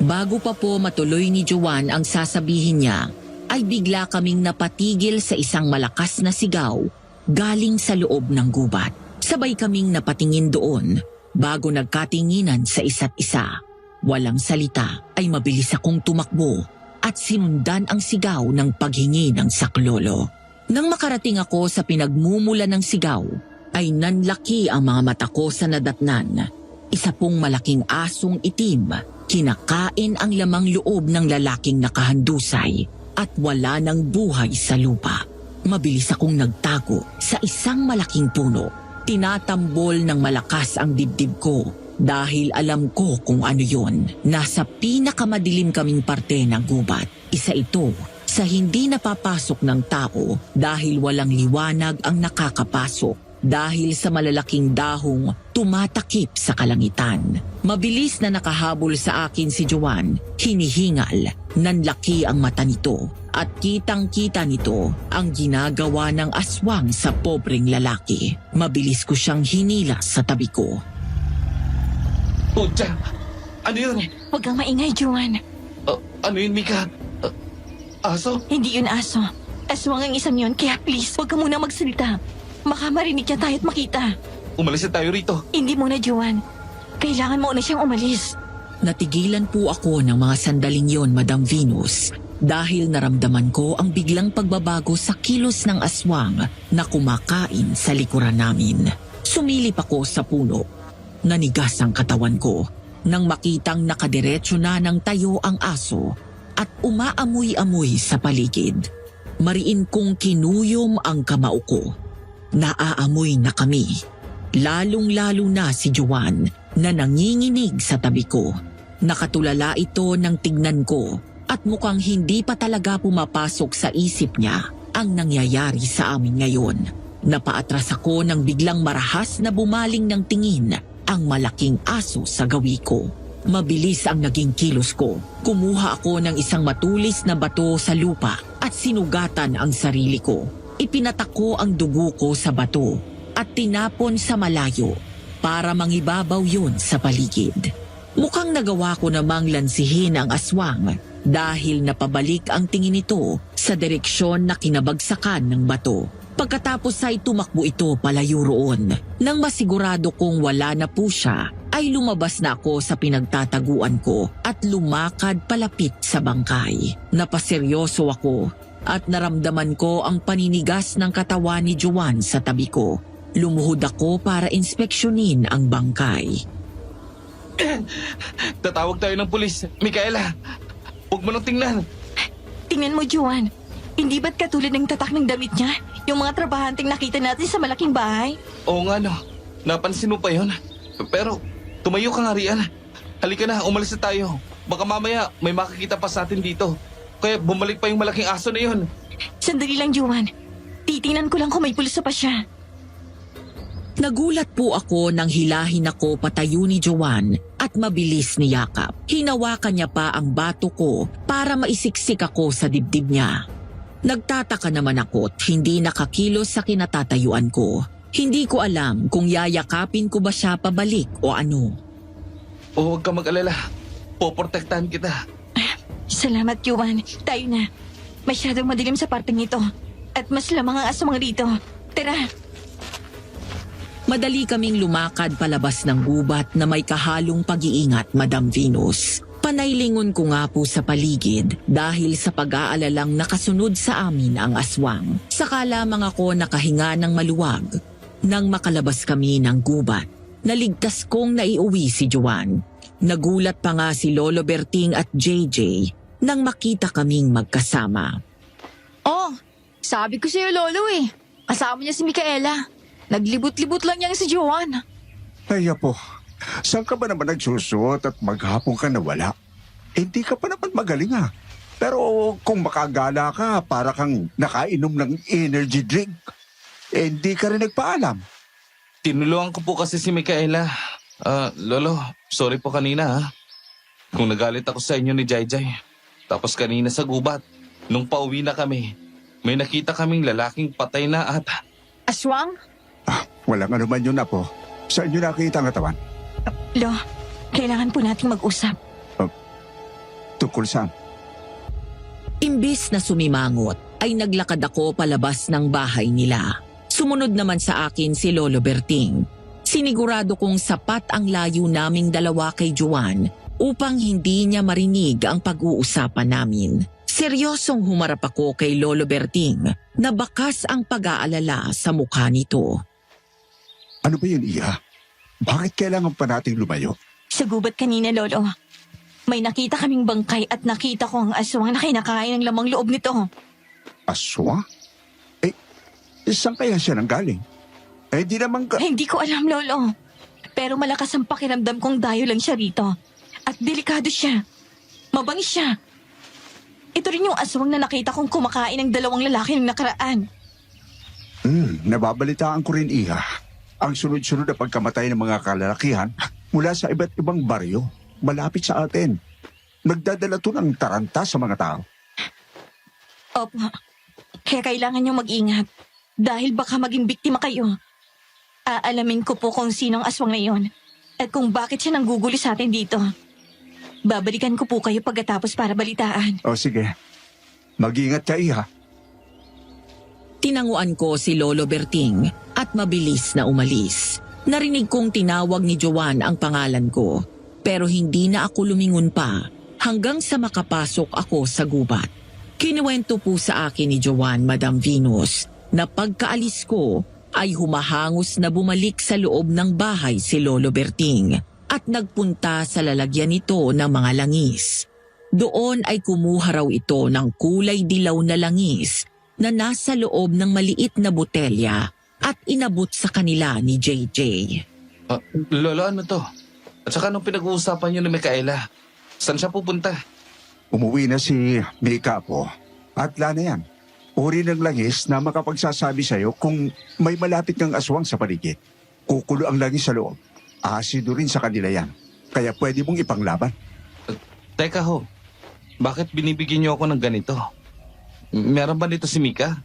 Bago pa po matuloy ni Joanne ang sasabihin niya, ay bigla kaming napatigil sa isang malakas na sigaw galing sa loob ng gubat. Sabay kaming napatingin doon bago nagkatinginan sa isa't isa. Walang salita ay mabilis akong tumakbo at sinundan ang sigaw ng paghingi ng saklolo. Nang makarating ako sa pinagmumula ng sigaw, ay nanlaki ang mga mata ko sa nadatnan. Isa pong malaking asong itim, kinakain ang lamang loob ng lalaking nakahandusay at wala ng buhay sa lupa. Mabilis akong nagtago sa isang malaking puno. Tinatambol ng malakas ang dibdib ko dahil alam ko kung ano yon. Nasa pinakamadilim kaming parte ng gubat. Isa ito sa hindi napapasok ng tao dahil walang liwanag ang nakakapasok. Dahil sa malalaking dahong tumatakip sa kalangitan. Mabilis na nakahabol sa akin si Joanne, hinihingal, nanlaki ang mata nito at kitang-kita nito ang ginagawa ng aswang sa pobreng lalaki. Mabilis ko siyang hinila sa tabi ko. Pucha! Ano yun? Huwag kang maingay, Juan. Ano yun, Mika? Aso? Hindi yun aso. Aswang ang isang yun, kaya please, huwag ka muna magsalita. Baka marinig niya tayo at makita. Umalis na tayo rito. Hindi muna, Juan. Kailangan mo na siyang umalis. Natigilan po ako ng mga sandaling yon, Madam Venus, dahil naramdaman ko ang biglang pagbabago sa kilos ng aswang na kumakain sa likuran namin. Sumilip ako sa puno. Nanigas ang katawan ko nang makitang nakadiretso na ng tayo ang aso at umaamoy-amoy sa paligid. Mariin kong kinuyom ang kamao ko. Naaamoy na kami. Lalong-lalo na si Joanne na nanginginig sa tabi ko. Nakatulala ito ng tignan ko at mukhang hindi pa talaga pumapasok sa isip niya ang nangyayari sa amin ngayon. Napaatras ako nang biglang marahas na bumaling ng tingin ang malaking aso sa gawi ko. Mabilis ang naging kilos ko. Kumuha ako ng isang matulis na bato sa lupa at sinugatan ang sarili ko. Ipinatak ko ang dugo ko sa bato at tinapon sa malayo para mangibabaw yun sa paligid. Mukhang nagawa ko namang lansihin ang aswang dahil napabalik ang tingin nito sa direksyon na kinabagsakan ng bato. Pagkatapos ay tumakbo ito palayo roon. Nang masigurado kong wala na po siya, ay lumabas na ako sa pinagtataguan ko at lumakad palapit sa bangkay. Napaseryoso ako at naramdaman ko ang paninigas ng katawan ni Juan sa tabi ko. Lumuhod ako para inspeksyonin ang bangkay. Tatawag tayo ng pulis. Micaela, huwag mo nang tingnan. Tingnan mo, Juan. Hindi ba't katulad ng tatak ng damit niya? Yung mga trabahanteng nakita natin sa malaking bahay? Oo nga no, napansin mo pa yun. Pero tumayo ka nga riyan. Halika na, umalis na tayo. Baka mamaya may makikita pa sa atin dito. Kaya bumalik pa yung malaking aso na yun. Sandali lang, Juan. Titingnan ko lang kung may pulso pa siya. Nagulat po ako nang hilahin ako patayo ni Joanne at mabilis niyakap. Hinawakan niya pa ang bato ko para maisiksik ako sa dibdib niya. Nagtataka naman ako't hindi nakakilos sa kinatatayuan ko. Hindi ko alam kung yayakapin ko ba siya pabalik o ano. O huwag ka mag-alala. Poprotektahan kita. Salamat, Juan. Tayo na. Masyadong madilim sa parteng ito. At mas lamang ang aswang rito. Tara. Madali kaming lumakad palabas ng gubat na may kahalong pag-iingat, Madam Venus. Panaylingon ko nga po sa paligid dahil sa pag-aalalang nakasunod sa amin ang aswang. Saka lamang ako nakahinga ng maluwag. Nang makalabas kami ng gubat, naligtas kong naiuwi si Juan. Nagulat pa nga si Lolo Berting at JJ nang makita kaming magkasama. Oh, sabi ko sa'yo, Lolo eh. Kasama niya si Micaela. Naglibot-libot lang niya si Juan. Ay, po. Saan ka ba naman nagsusot at maghapon ka nawala? Hindi ka pa naman magaling ha. Pero kung makagala ka, para kang nakainom ng energy drink. Hindi ka rin nagpaalam. Tinulungan ko po kasi si Micaela. Lolo, sorry po kanina ha. Kung nagalit ako sa inyo ni Jayjay. Tapos kanina sa gubat, nung pauwi na kami, may nakita kaming lalaking patay na at... Aswang? Walang ano man yun, Apo. Saan nyo nakita ang katawan? Lo, kailangan po nating mag-usap. Tungkol saan? Imbis na sumimangot, ay naglakad ako palabas ng bahay nila. Sumunod naman sa akin si Lolo Berting. Sinigurado kong sapat ang layo naming dalawa kay Juan upang hindi niya marinig ang pag-uusapan namin. Seryosong humarap ako kay Lolo Berting na bakas ang pag-aalala sa mukha nito. Ano ba yun, Iya? Bakit kailangan pa nating lumayo? Sa gubat kanina, Lolo. May nakita kaming bangkay at nakita ko ang aswang na kinakain ng lamang loob nito. Aswa? Saan kaya siya nanggaling? Di naman ka... Hindi ko alam, Lolo. Pero malakas ang pakiramdam kong dayo lang siya rito. At delikado siya. Mabangis siya. Ito rin yung aswang na nakita kong kumakain ng dalawang lalaki ng nakaraan. Nababalitaan ko rin, Iha. Ang sunod-sunod na pagkamatay ng mga kalalakihan mula sa iba't ibang baryo, malapit sa atin. Nagdadala to ng taranta sa mga tao. Opo. Kaya kailangan niyong mag-ingat. Dahil baka maging biktima kayo. Aalamin ko po kung sinong aswang na yon at kung bakit siya nangguguli sa atin dito. Babalikan ko po kayo pagkatapos para balitaan. O sige, mag-ingat ka, Iha. Tinanguan ko si Lolo Berting at mabilis na umalis. Narinig kong tinawag ni Joanne ang pangalan ko, pero hindi na ako lumingon pa hanggang sa makapasok ako sa gubat. Kinuwento po sa akin ni Joanne, Madam Venus, na pagkaalis ko ay humahangos na bumalik sa loob ng bahay si Lolo Berting at nagpunta sa lalagyan nito ng mga langis. Doon ay kumuha raw ito ng kulay dilaw na langis na nasa loob ng maliit na botelya at inabot sa kanila ni JJ. Lolo, ano to? At saka nung pinag-uusapan niyo ni Micaela, saan siya pupunta? Umuwi na si Mika po. At na yan. uri ng langis na makapagsasabi sa'yo kung may malapit ng aswang sa paligid. Kukulo ang langis sa loob. Asido rin sa kanila yan. Kaya pwede mong ipanglaban. Teka ho, bakit binibigyan niyo ako ng ganito? Meron ba nito si Mika?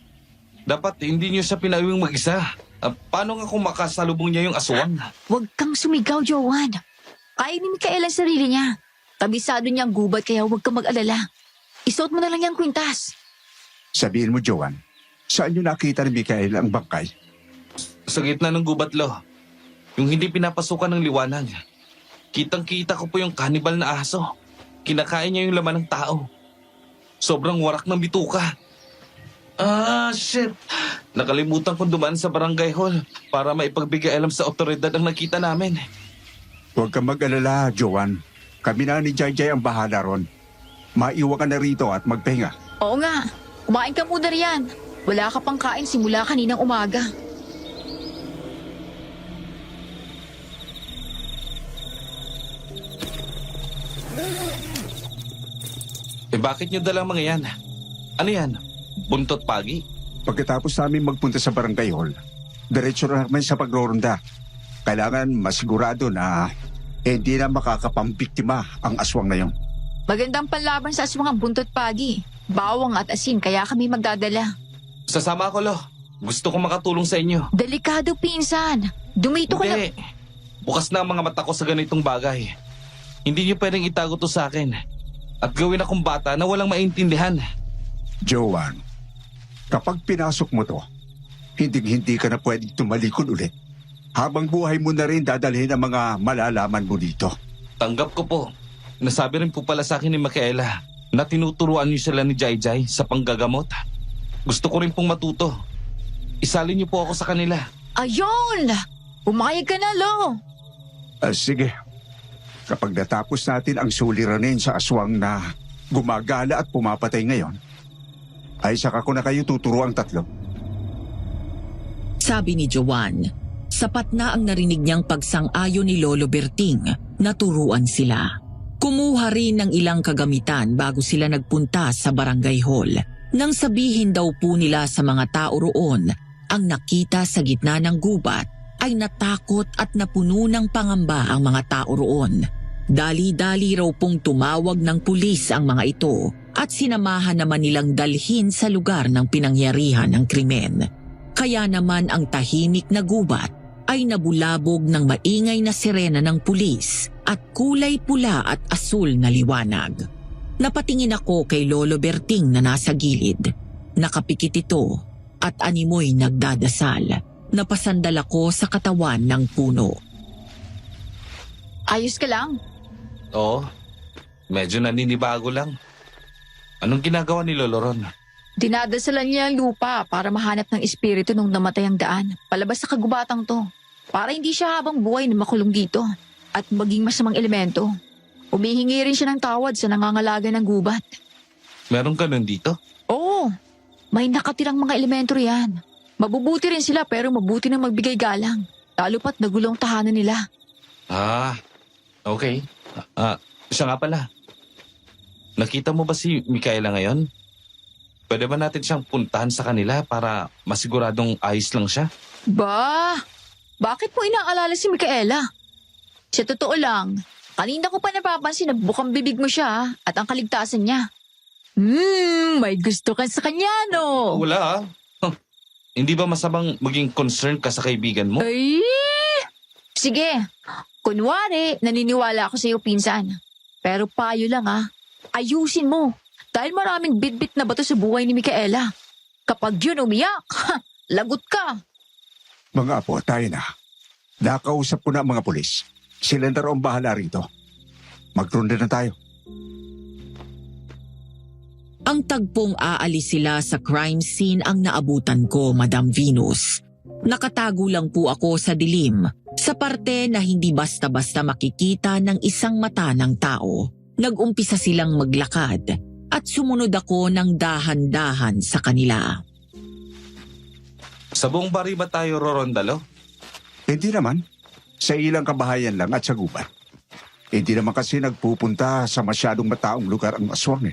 Dapat hindi niyo siya pinawing mag-isa. Paano nga kung makasalubong niya yung aswang? Huwag kang sumigaw, Jowan. Kaya ni Mikael ang sarili niya. Kabisado niya ang gubat kaya huwag kang mag-alala. Isuot mo na lang yung kwintas. Sabihin mo, Joan, saan nyo nakita ni Mikael ang bangkay? Sa gitna ng gubat, lo. Yung hindi pinapasukan ng liwanag. Kitang-kita ko po yung kanibal na aso. Kinakain niya yung laman ng tao. Sobrang warak ng bituka. Shit! Nakalimutan kong dumaan sa barangay hall para maipagbigay alam sa otoridad ang nakita namin. Huwag kang mag-alala, Joan. Kami na ni Jai ang bahala ron. Maiwan ka na rito at magpahinga. Oo nga. Kumain ka muna riyan. Wala ka pang kain simula kaninang umaga. Bakit niyo dalang mga yan? Ano yan? Buntot pagi? Pagkatapos namin magpunta sa barangay hall, diretso na naman sa pagroronda. Kailangan masigurado na hindi na makakapambiktima ang aswang na yon. Magandang panlaban sa aswang ang buntot pagi. Bawang at asin kaya kami magdadala. Sasama ako, lo. Gusto kong makatulong sa inyo. Delikado, pinsan. Dumito ka na. Hindi. Bukas na ang mga mata ko sa ganitong bagay. Hindi niyo pwedeng itago to sa akin. At gawin akong bata na walang maintindihan. Joan, kapag pinasok mo to, hindi ka na pwedeng tumalikod ulit. Habang buhay mo na rin dadalhin ang mga malalaman mo dito. Tanggap ko po. Nasabi rin po pala sa akin ni Micaela na tinuturuan niyo sila ni Jai sa panggagamot. Gusto ko rin pong matuto. Isalin niyo po ako sa kanila. Ayun! Umayag ka na, Lo. Sige. Kapag natapos natin ang suliranin sa aswang na gumagala at pumapatay ngayon, ay saka ko na kayo tuturo ang tatlo. Sabi ni Joan, sapat na ang narinig niyang pagsang-ayon ni Lolo Berting na turuan sila. Kumuha rin ng ilang kagamitan bago sila nagpunta sa barangay hall. Nang sabihin daw po nila sa mga tao roon, ang nakita sa gitna ng gubat ay natakot at napuno ng pangamba ang mga tao roon. Dali-dali raw pong tumawag ng pulis ang mga ito at sinamahan naman nilang dalhin sa lugar ng pinangyarihan ng krimen. Kaya naman ang tahimik na gubat ay nabulabog ng maingay na sirena ng pulis at kulay pula at asul na liwanag. Napatingin ako kay Lolo Berting na nasa gilid. Nakapikit ito at animoy nagdadasal. Napasandal ako sa katawan ng puno. Ayos ka lang. Oo, medyo naninibago lang. Anong ginagawa ni Lolo Ron? Dinadasalan niya ang lupa para mahanap ng espiritu nung namatay ang daan. Palabas sa kagubatang to. Para hindi siya habang buhay na makulong dito at maging masamang elemento. Humihingi rin siya ng tawad sa nangangalaga ng gubat. Meron ka nun dito? Oo, may nakatirang mga elemento riyan. Mabubuti rin sila pero mabuti na magbigay galang. Lalo pat nagulong tahanan nila. Okay. Siya nga pala. Nakita mo ba si Micaela ngayon? Pwede ba natin siyang puntahan sa kanila para masiguradong ayos lang siya? Bakit mo inaalala si Micaela? Sa totoo lang, kanina ko pa napapansin na bukang bibig mo siya at ang kaligtasan niya. May gusto ka sa kanya, no? Wala. Hindi ba masamang maging concerned ka sa kaibigan mo? Ay! Sige, kunwari, naniniwala ako sa iyo, pinsan. Pero payo lang ayusin mo. Dahil maraming bitbit na bato sa buhay ni Micaela. Kapag yun umiyak, lagot ka. Mga apo, tayo na. Nakausap ko na ang mga pulis. Sila na raw ang bahala rito. Magronda na tayo. Ang tagpong aalis sila sa crime scene ang naabutan ko, Madam Venus. Nakatago lang po ako sa dilim, sa parte na hindi basta-basta makikita ng isang mata ng tao. Nag-umpisa silang maglakad at sumunod ako ng dahan-dahan sa kanila. Sa buong bari ba tayo rorondalo? Hindi naman. Sa ilang kabahayan lang at sa gubat. Hindi naman kasi nagpupunta sa masyadong mataong lugar ang aswang .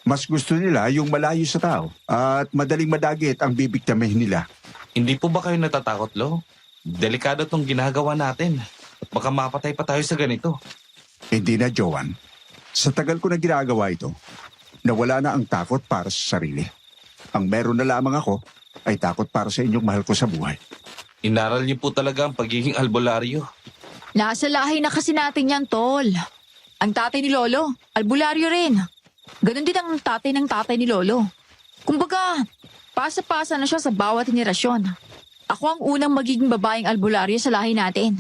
Mas gusto nila yung malayo sa tao at madaling madagit ang bibigtamihin nila. Hindi po ba kayo natatakot, Lo? Delikado tong ginagawa natin. At baka mapatay pa tayo sa ganito. Hindi na, Joan. Sa tagal ko na ginagawa ito, nawala na ang takot para sa sarili. Ang meron na lamang ako ay takot para sa inyong mahal ko sa buhay. Inaral niyo po talaga ang pagiging albularyo. Nasa lahi na kasi natin yan, Tol. Ang tatay ni Lolo, albularyo rin. Ganon din ang tatay ng tatay ni Lolo. Kumbaga, pasa-pasa na siya sa bawat henerasyon. Ako ang unang magiging babaeng albularyo sa lahi natin.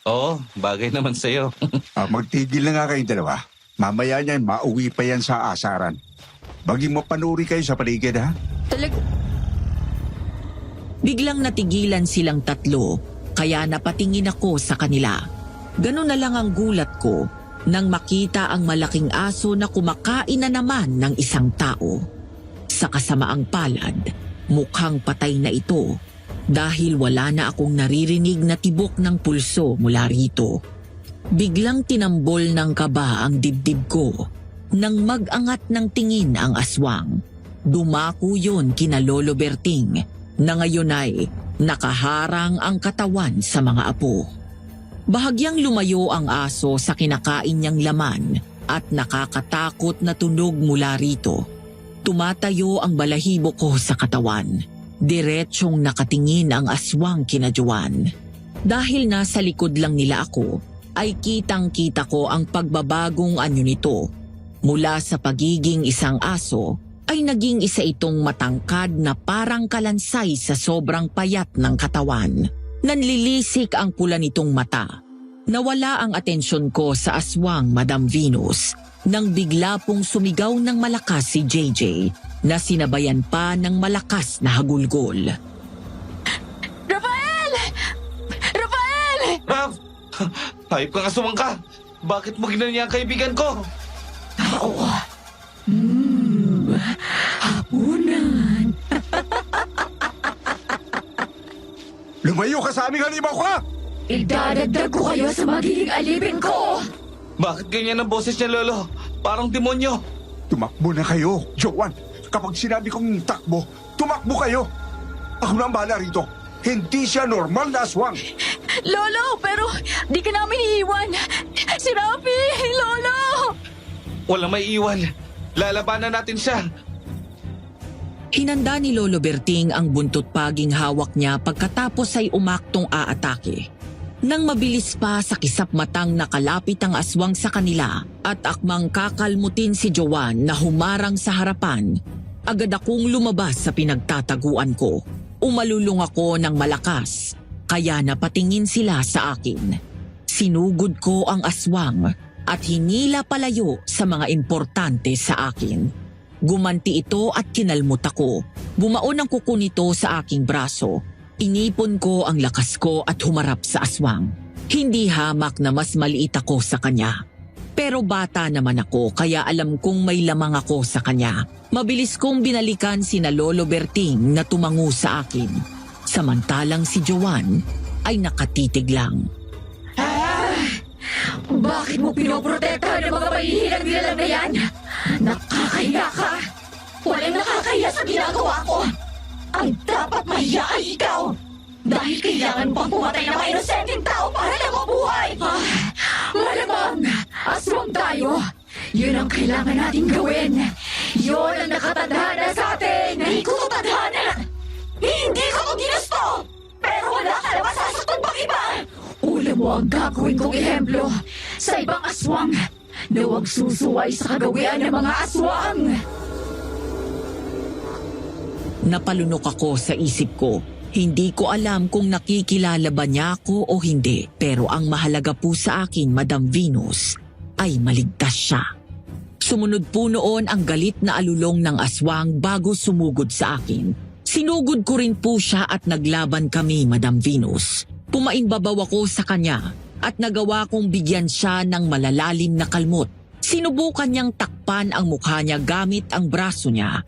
Oo, bagay naman sa'yo. Magtigil na nga kayong dalawa. Mamaya niyan, mauwi pa yan sa asaran. Baging mapanuri kayo sa paligid, ha? Biglang natigilan silang tatlo, kaya napatingin ako sa kanila. Ganun na lang ang gulat ko nang makita ang malaking aso na kumakain na naman ng isang tao. Sa kasamaang palad, mukhang patay na ito dahil wala na akong naririnig na tibok ng pulso mula rito. Biglang tinambol ng kaba ang dibdib ko nang mag-angat ng tingin ang aswang. Dumako yun kina Lolo Berting na ngayon ay nakaharang ang katawan sa mga apo. Bahagyang lumayo ang aso sa kinakain niyang laman at nakakatakot na tunog mula rito. Tumatayo ang balahibo ko sa katawan. Diretsyong nakatingin ang aswang kina Joan. Dahil nasa likod lang nila ako, ay kitang-kita ko ang pagbabagong anyo nito. Mula sa pagiging isang aso, ay naging isa itong matangkad na parang kalansay sa sobrang payat ng katawan. Nanlilisik ang pula nitong mata. Nawala ang atensyon ko sa aswang Madam Venus nang bigla pong sumigaw ng malakas si JJ na sinabayan pa ng malakas na hagulgol. Rafael! Rafael! Rav! Hayop kang asumang ka! Bakit mo ginanyan ang kaibigan ko? Hapunan! Lumayo ka sa aming halimaw ka! Idadagdag ko kayo sa magiging alipin ko! Bakit ganyan ang boses niya, Lolo? Parang demonyo. Tumakbo na kayo, Joan. Kapag sinabi kong takbo, tumakbo kayo. Ako na ang bahala rito. Hindi siya normal na aswang. Lolo, pero di ka namin iiwan. Si Rafi! Lolo! Walang may iwan. Lalabanan natin siya. Hinanda ni Lolo Berting ang buntot paging hawak niya pagkatapos ay umaktong aatake. Nang mabilis pa sa kisap matang nakalapit ang aswang sa kanila at akmang kakalmutin si Joan na humarang sa harapan, agad akong lumabas sa pinagtataguan ko. Umalulong ako ng malakas, kaya napatingin sila sa akin. Sinugod ko ang aswang at hinila palayo sa mga importante sa akin. Gumanti ito at kinalmot ako. Bumaon ang kuko nito sa aking braso. Inipon ko ang lakas ko at humarap sa aswang. Hindi hamak na mas maliit ako sa kanya. Pero bata naman ako kaya alam kong may lamang ako sa kanya. Mabilis kong binalikan sina Lolo Berting na tumango sa akin. Samantalang si Joan ay nakatitig lang. Bakit mo pinoprotektahan ng mga mahihirang nilalang na yan? Nakakahiya ka! Walang nakakahiya sa ginagawa ko! Ang dapat mahiya ay ikaw! Dahil kailangan mo pang pumatay ng mga inosenteng tao para lang mabuhay! Malamang! Aswang tayo! Yun ang kailangan nating gawin! Yun ang nakatadhana sa atin! Hindi ko to tadhana! Hindi ko to ginusto! Pero wala ka na masasaktan pang iba! Ulam mo ang gagawin kong ehemplo sa ibang aswang na huwag susuway sa kagawian ng mga aswang. Napalunok ako sa isip ko. Hindi ko alam kung nakikilala ba niya ako o hindi. Pero ang mahalaga po sa akin, Madam Venus, ay maligtas siya. Sumunod po noon ang galit na alulong ng aswang bago sumugod sa akin. Sinugod ko rin po siya at naglaban kami, Madam Venus. Pumaimbabaw ako sa kanya at nagawa kong bigyan siya ng malalalim na kalmot. Sinubukan niyang takpan ang mukha niya gamit ang braso niya.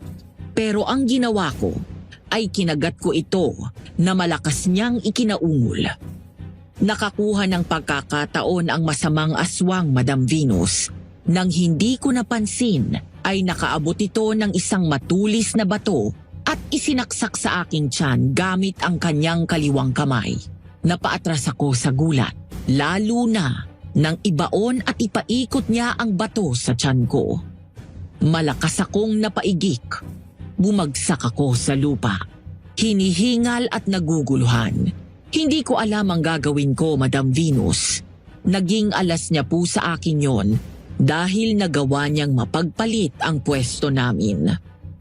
Pero ang ginawa ko ay kinagat ko ito na malakas niyang ikinaungol. Nakakuha ng pagkakataon ang masamang aswang, Madam Venus, nang hindi ko napansin ay nakaabot ito ng isang matulis na bato at isinaksak sa aking tiyan gamit ang kanyang kaliwang kamay. Napaatras ako sa gulat, lalo na nang ibaon at ipaikot niya ang bato sa tiyan ko. Malakas akong napaigik. Bumagsak ako sa lupa. Hinihingal at naguguluhan. Hindi ko alam ang gagawin ko, Madam Venus. Naging alas niya po sa akin yon dahil nagawa niyang mapagpalit ang pwesto namin.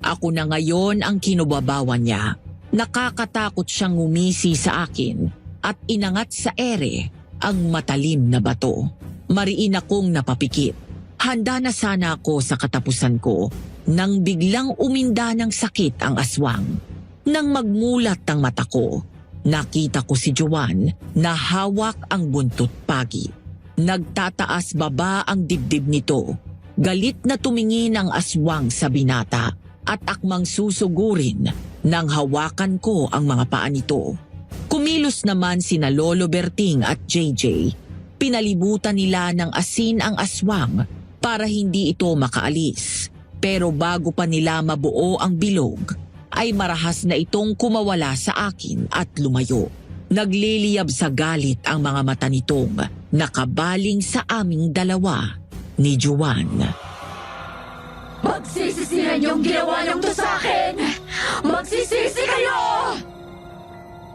Ako na ngayon ang kinubabawan niya. Nakakatakot siyang umisi sa akin at inangat sa ere ang matalim na bato. Mariin akong napapikit. Handa na sana ako sa katapusan ko nang biglang uminda ng sakit ang aswang. Nang magmulat ang mata ko, nakita ko si Joanne na hawak ang buntot pagi. Nagtataas baba ang dibdib nito. Galit na tumingin ang aswang sa binata at akmang susugurin nang hawakan ko ang mga paa nito. Kumilos naman sina Lolo Berting at JJ. Pinalibutan nila ng asin ang aswang para hindi ito makaalis. Pero bago pa nila mabuo ang bilog, ay marahas na itong kumawala sa akin at lumayo. Nagliliyab sa galit ang mga mata nitong nakabaling sa aming dalawa ni Joanne. Magsisisihan yung ginawa niyong to sa akin! Magsisisi kayo!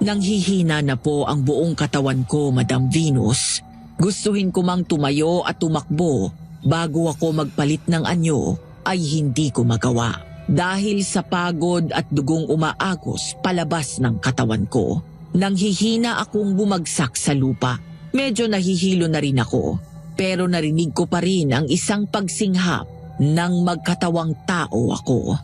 Nanghihina na po ang buong katawan ko, Madam Venus. Gustuhin ko mang tumayo at tumakbo bago ako magpalit ng anyo ay hindi ko magawa. Dahil sa pagod at dugong umaagos palabas ng katawan ko. Nanghihina akong bumagsak sa lupa. Medyo nahihilo na rin ako. Pero narinig ko pa rin ang isang pagsinghap ng magkatawang tao ako.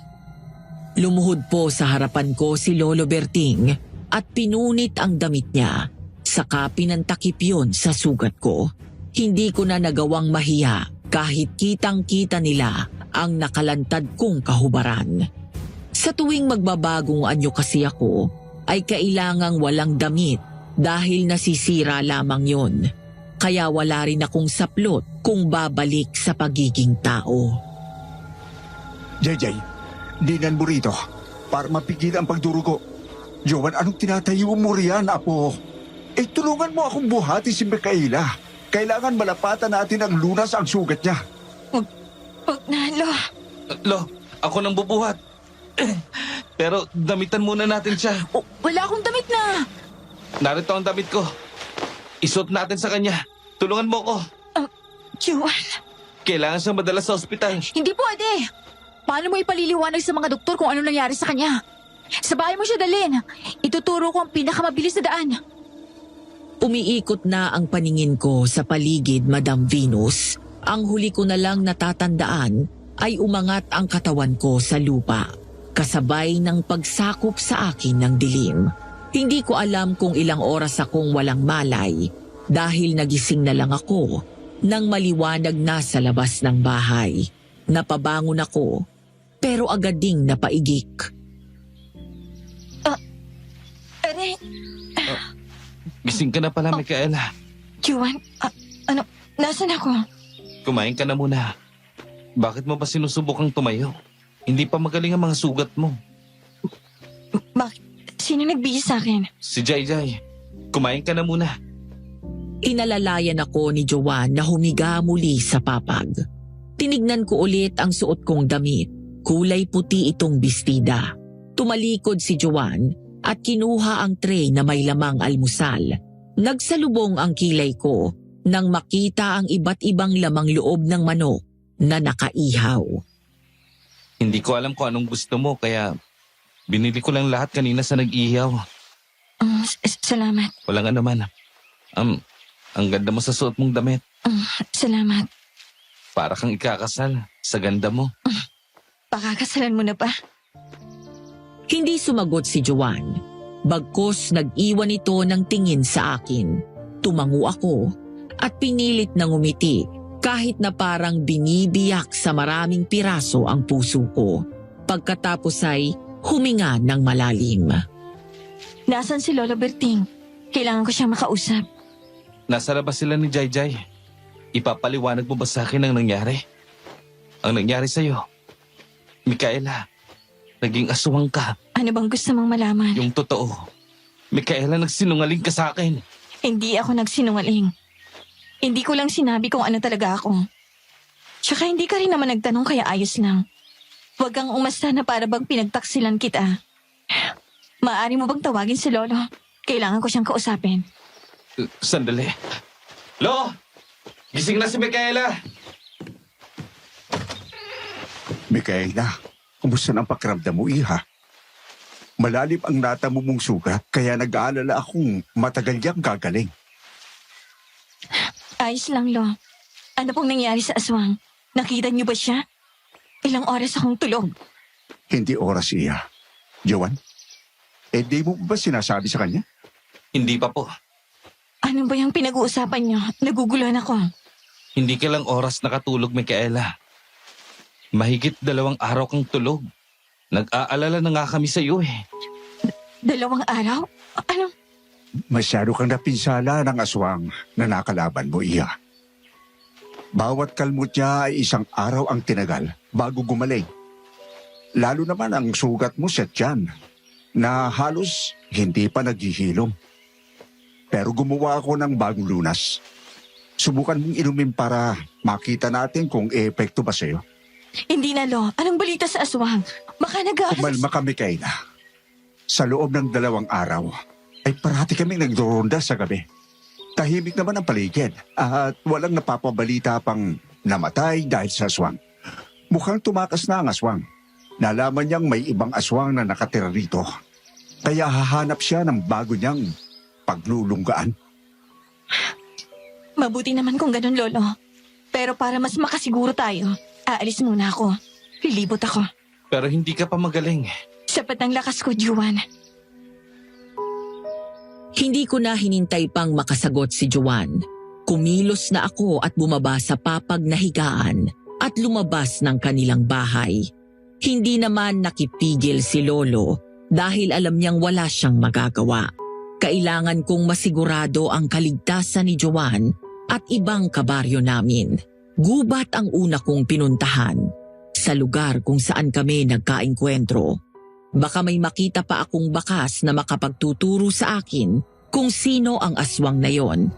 Lumuhod po sa harapan ko si Lolo Berting at pinunit ang damit niya. Saka pinantakip yun sa sugat ko. Hindi ko na nagawang mahiya kahit kitang-kita nila ang nakalantad kong kahubaran. Sa tuwing magbabagong anyo kasi ako, ay kailangang walang damit dahil nasisira lamang yon. Kaya wala rin akong saplot kung babalik sa pagiging tao. JJ, dinan mo rito para mapigil ang pagdurugo. Joanne, anong tinatayo mo riyan, apo? Tulungan mo akong buhati si Micaela. Kailangan malapatan natin ang lunas ang sugat niya. Huwag na, Lo. Lo, ako nang bubuhat. Pero damitan muna natin siya. Wala akong damit na! Narito ang damit ko. Isuot natin sa kanya. Tulungan mo ko. Joanne. Kailangan siyang madala sa ospital. Hindi pwede! Paano mo ipaliliwanag sa mga doktor kung ano nangyari sa kanya? Sa bahay mo siya dalhin. Ituturo ko ang pinakamabilis na daan. Umiikot na ang paningin ko sa paligid, Madam Venus. Ang huli ko na lang natatandaan ay umangat ang katawan ko sa lupa, kasabay ng pagsakop sa akin ng dilim. Hindi ko alam kung ilang oras akong walang malay dahil nagising na lang ako nang maliwanag na sa labas ng bahay. Napabangon ako pero agad ding napaigik. Aray, Gising ka na pala, Micaela. Joanne, nasan ako? Kumain ka na muna. Bakit mo ba sinusubukang tumayo? Hindi pa magaling ang mga sugat mo. Bakit? Sino nagbihis sa akin? Si Jai. Kumain ka na muna. Inalalayan ako ni Joanne na humiga muli sa papag. Tinignan ko ulit ang suot kong damit. Kulay puti itong bestida. Tumalikod si Joanne at kinuha ang tray na may lamang almusal. Nagsalubong ang kilay ko nang makita ang iba't ibang lamang loob ng manok na nakaihaw. Hindi ko alam kung anong gusto mo, kaya binili ko lang lahat kanina sa nag-ihaw. Salamat. Walang anuman. Ang ganda mo sa suot mong damit. Salamat. Para kang ikakasal sa ganda mo. Pakakasalan mo na pa? Hindi sumagot si Joanne. Bagkus nag-iwan ito ng tingin sa akin. Tumango ako at pinilit na ngumiti kahit na parang binibiyak sa maraming piraso ang puso ko. Pagkatapos ay huminga ng malalim. Nasaan si Lola Berting? Kailangan ko siyang makausap. Nasa labas sila ni Jai. Ipapaliwanag mo ba sa akin ang nangyari? Ang nangyari sa'yo? Micaela, naging aswang ka. Ano bang gusto mong malaman? Yung totoo. Micaela, nagsinungaling ka sa akin. Hindi ako nagsinungaling. Hindi ko lang sinabi kung ano talaga ako. Tsaka hindi ka rin naman nagtanong kaya ayos lang. Huwag kang umasta na para bang pinagtaksilan kita. Maaari mo bang tawagin si Lolo? Kailangan ko siyang kausapin. Sandali. Lo! Gising na si Micaela! Micaela, kumusta ng pakiramdam mo, iha? Malalim ang natamo mong sugat, kaya nag-aalala akong matagal niyang gagaling. Ayos lang, Lo. Ano pong nangyari sa aswang? Nakita niyo ba siya? Ilang oras akong tulog. Hindi oras, iha. Jowan, di mo ba sinasabi sa kanya? Hindi pa po. Ano ba yung pinag-uusapan niyo? Naguguluhan ako. Hindi ka lang oras nakatulog, Micaela. Mahigit 2 araw kang tulog. Nag-aalala na nga kami sa iyo eh. 2 araw? Ano? Masyado kang napinsala ng aswang na nakalaban mo, iha. Bawat kalmot niya ay 1 araw ang tinagal bago gumaling. Lalo naman ang sugat mo sa tiyan na halos hindi pa naghihilom. Pero gumawa ako ng bagong lunas. Subukan mong inumin para makita natin kung epekto ba sa'yo. Hindi na, Lo. Anong balita sa aswang? Baka Kumalma kami, Kayla. Sa loob ng 2 araw, ay parati kaming nagdoronda sa gabi. Tahimik naman ang paligid at walang napapabalita pang namatay dahil sa aswang. Mukhang tumakas na ang aswang. Nalaman niyang may ibang aswang na nakatira rito. Kaya hahanap siya ng bago niyang paglulunggaan. Mabuti naman kung ganun, Lolo. Pero para mas makasiguro tayo, aalis muna ako. Lilibot ako. Pero hindi ka pa magaling. Sapat ang lakas ko, Juan. Hindi ko na hinintay pang makasagot si Juan. Kumilos na ako at bumaba sa papag na higaan at lumabas ng kanilang bahay. Hindi naman nakipigil si Lolo dahil alam niyang wala siyang magagawa. Kailangan kong masigurado ang kaligtasan ni Juan at ibang kabaryo namin. Gubat ang una kong pinuntahan sa lugar kung saan kami nagkaengkwentro. Baka may makita pa akong bakas na makapagtuturo sa akin kung sino ang aswang na yon.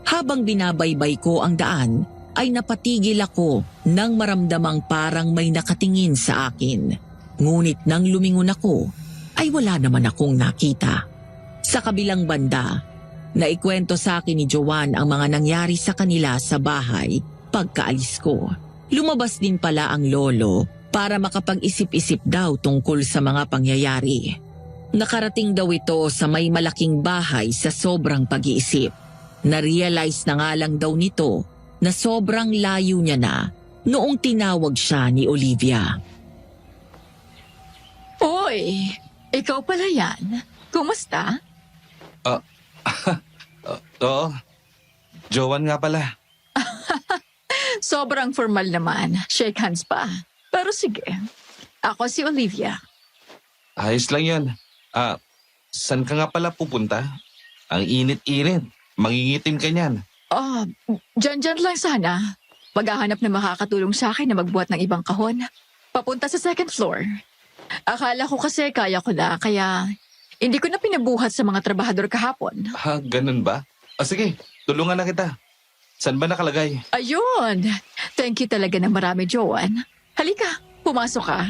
Habang binabaybay ko ang daan, ay napatigil ako nang maramdamang parang may nakatingin sa akin. Ngunit nang lumingon ako, ay wala naman akong nakita. Sa kabilang banda, naikwento sa akin ni Jowan ang mga nangyari sa kanila sa bahay pagkaalis ko. Lumabas din pala ang lolo para makapag-isip-isip daw tungkol sa mga pangyayari. Nakarating daw ito sa may malaking bahay sa sobrang pag-iisip. Na-realize na nga lang daw nito na sobrang layo niya na noong tinawag siya ni Olivia. Oy, ikaw pala yan. Kumusta? Oo. Jowan nga pala. Sobrang formal naman. Shake hands pa. Pero sige, ako si Olivia. Ayos lang yan. Saan ka nga pala pupunta? Ang init-init. Mangingitim ka niyan. Dyan lang sana. Maghahanap na makakatulong sa akin na magbuhat ng ibang kahon. Papunta sa 2nd floor. Akala ko kasi kaya ko na, kaya hindi ko na pinabuhat sa mga trabahador kahapon. Ganun ba? Sige, tulungan na kita. Saan ba nakalagay? Ayun! Thank you talaga ng marami, Joan. Halika, pumasok ka.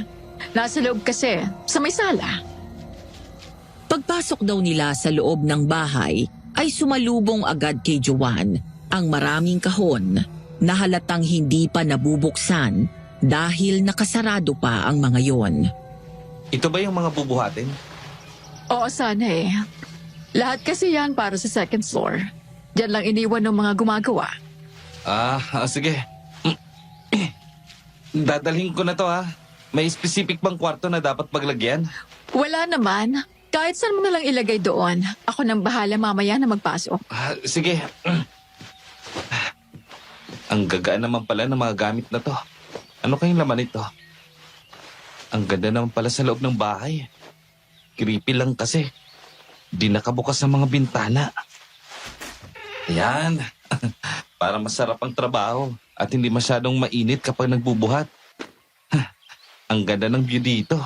Nasa loob kasi, sa may sala. Pagpasok daw nila sa loob ng bahay, ay sumalubong agad kay Jowan ang maraming kahon na halatang hindi pa nabubuksan dahil nakasarado pa ang mga yon. Ito ba yung mga bubuhatin? Oo, sana eh. Lahat kasi yan para sa 2nd floor. Diyan lang iniwan ng mga gumagawa. Sige. Dadalhin ko na to ha. May specific bang kwarto na dapat paglagyan? Wala naman. Kahit saan mo na lang ilagay doon. Ako nang bahala mamaya na magpasok. Sige. Ang gagaan naman pala ng mga gamit na to. Ano kayong laman ito? Ang ganda naman pala sa loob ng bahay. Creepy lang kasi. Di nakabukas ang mga bintana. Yan. Para masarap ang trabaho at hindi masyadong mainit kapag nagbubuhat. Ang ganda ng view dito.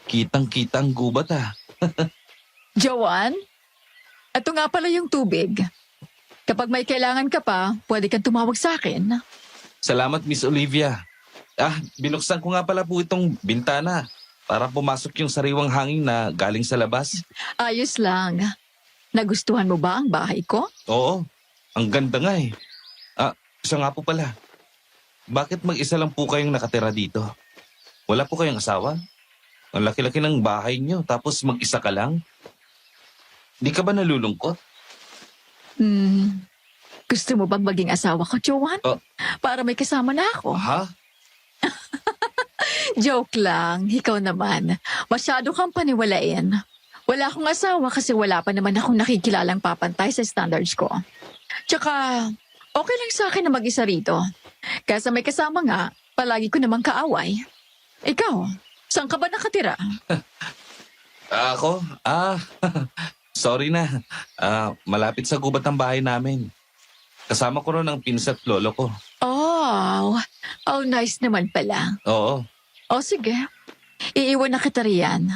Kitang-kita ang gubat Joanne, ito nga pala yung tubig. Kapag may kailangan ka pa, pwede kang tumawag sa akin. Salamat, Miss Olivia. Binuksan ko nga pala po itong bintana para pumasok yung sariwang hangin na galing sa labas. Ayos lang. Nagustuhan mo ba ang bahay ko? Oo, ang ganda nga eh. Siya nga po pala. Bakit mag-isa lang po kayong nakatira dito? Wala po kayong asawa? Ang laki-laki ng bahay niyo, tapos mag-isa ka lang? Di ka ba nalulungkot? Gusto mo bang maging asawa ko, Joanne? Para may kasama na ako. Ha? Joke lang, ikaw naman. Masyado kang paniwalain. Wala akong asawa kasi wala pa naman akong nakikilalang papantay sa standards ko. Tsaka, okay lang sa akin na mag-isa rito. Kaya may kasama nga, palagi ko namang kaaway. Ikaw, saan ka ba nakatira? Ako? Sorry na. Malapit sa gubat ng bahay namin. Kasama ko ron ang pinsa at lolo ko. Oh, nice naman pala. Oo. Sige. Iiwan na kita riyan.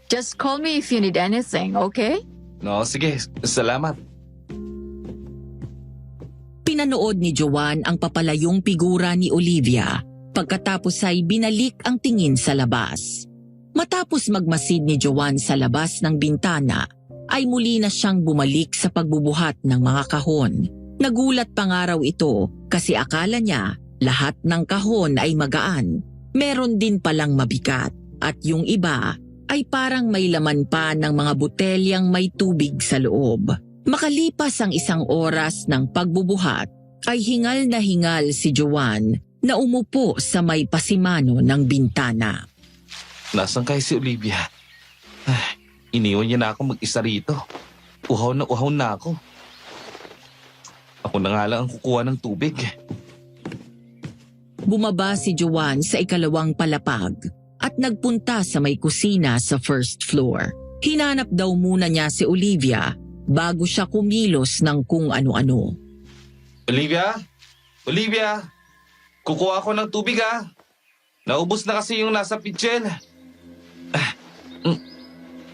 Just call me if you need anything, okay? No, sige. Salamat. Pinanood ni Joanne ang papalayong figura ni Olivia. Pagkatapos ay binalik ang tingin sa labas. Matapos magmasid ni Joanne sa labas ng bintana, ay muli na siyang bumalik sa pagbubuhat ng mga kahon. Nagulat pa nga raw ito kasi akala niya lahat ng kahon ay magaan. Meron din palang mabigat at yung iba ay parang may laman pa ng mga botelyang may tubig sa loob. Makalipas ang 1 oras ng pagbubuhat, ay hingal na hingal si Joanne na umupo sa may pasimano ng bintana. Nasaan kayo si Olivia? Iniwan niya na ako mag-isa rito. Uhaw na ako. Ako na nga lang ang kukuha ng tubig. Bumaba si Joanne sa 2nd palapag at nagpunta sa may kusina sa 1st floor. Hinanap daw muna niya si Olivia bago siya kumilos ng kung ano-ano. Olivia? Olivia? Kukuha ako ng tubig Naubos na kasi yung nasa pitchel.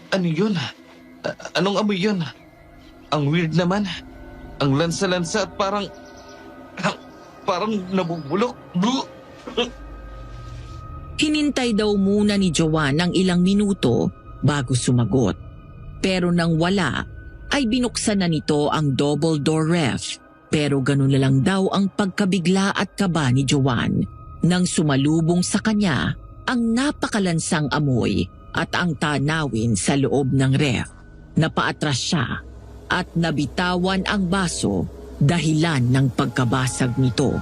Ano yun? Anong amoy yun? Ang weird naman. Ang lansa-lansa at parang nabubulok. Hinintay daw muna ni Joanne ng ilang minuto bago sumagot. Pero nang wala, ay binuksan na nito ang double door ref. Pero ganun na lang daw ang pagkabigla at kaba ni Joanne nang sumalubong sa kanya ang napakalansang amoy at ang tanawin sa loob ng ref. Napaatras siya at nabitawan ang baso dahilan ng pagkabasag nito.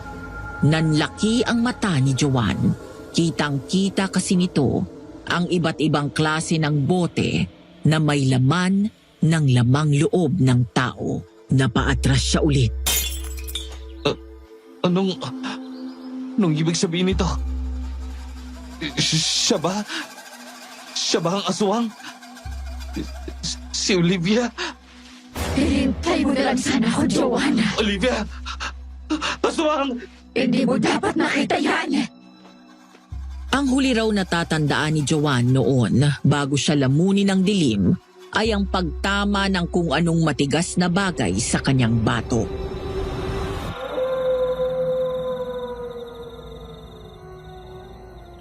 Nanlaki ang mata ni Joanne. Kitang-kita kasi nito ang iba't ibang klase ng bote na may laman ng lamang loob ng tao. Napaatras siya ulit. Anong ibig sabihin nito? Siya ba? Siya ba ang aswang? Si Olivia? Hintay mo na lang sana ako, Joanne. Olivia! Aswang! Hindi mo dapat nakita yan. Ang huli raw natatandaan ni Joanne noon bago siya lamunin ng dilim ay ang pagtama ng kung anong matigas na bagay sa kanyang batok.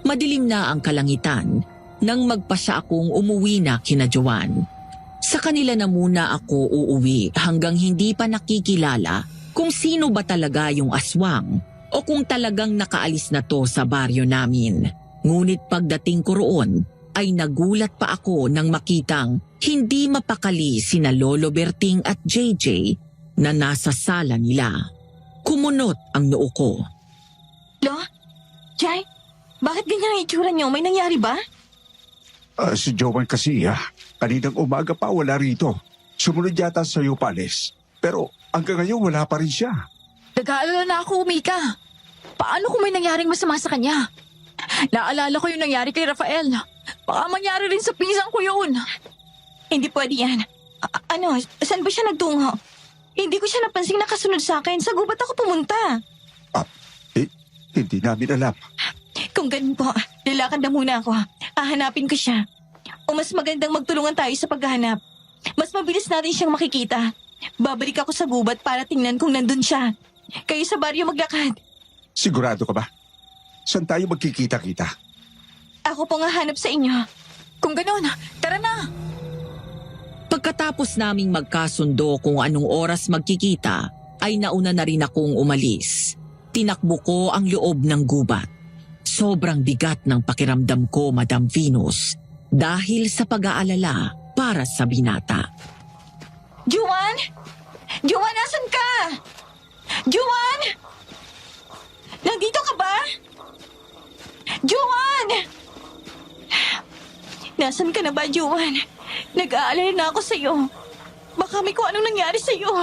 Madilim na ang kalangitan nang magpasya akong umuwi na kina Joanne. Sa kanila na muna ako uuwi hanggang hindi pa nakikilala kung sino ba talaga yung aswang o kung talagang nakaalis na to sa baryo namin. Ngunit pagdating ko roon ay nagulat pa ako nang makitang hindi mapakali sina Lolo Berting at JJ na nasa sala nila. Kumunot ang noo ko. Lo? Jai? Bakit ganyan ang itsura niyo? May nangyari ba? Si Joanne kasi kaninang umaga pa wala rito. Sumunod yata sa iyo, Pales. Pero hanggang ngayon wala pa rin siya. Nag-aalala na ako, Mika. Paano kung may nangyaring masama sa kanya? Naalala ko yung nangyari kay Rafael. Baka mangyari rin sa pinsan ko yun. Hindi pwede yan. Saan ba siya nagtungo? Hindi ko siya napansing nakasunod sa akin. Sa gubat ako pumunta. Hindi namin alam. Kung ganun po, lalakad na muna ako. Hahanapin ko siya. O mas magandang magtulungan tayo sa paghahanap. Mas mabilis natin siyang makikita. Babalik ako sa gubat para tingnan kung nandun siya. Kayo sa baryo maglakad. Sigurado ka ba? Saan tayo magkikita-kita? Ako pong hahanap sa inyo. Kung ganon, tara na! Pagkatapos naming magkasundo kung anong oras magkikita, ay nauna na rin akong umalis. Tinakbo ko ang loob ng gubat. Sobrang bigat ng pakiramdam ko, Madam Venus, dahil sa pag-aalala para sa binata. Juan? Juan, nasan ka? Juan? Nandito ka ba? Juan! Nasan ka na ba, Juan? Nag-aalala na ako sa'yo. Baka may kung anong nangyari sa'yo.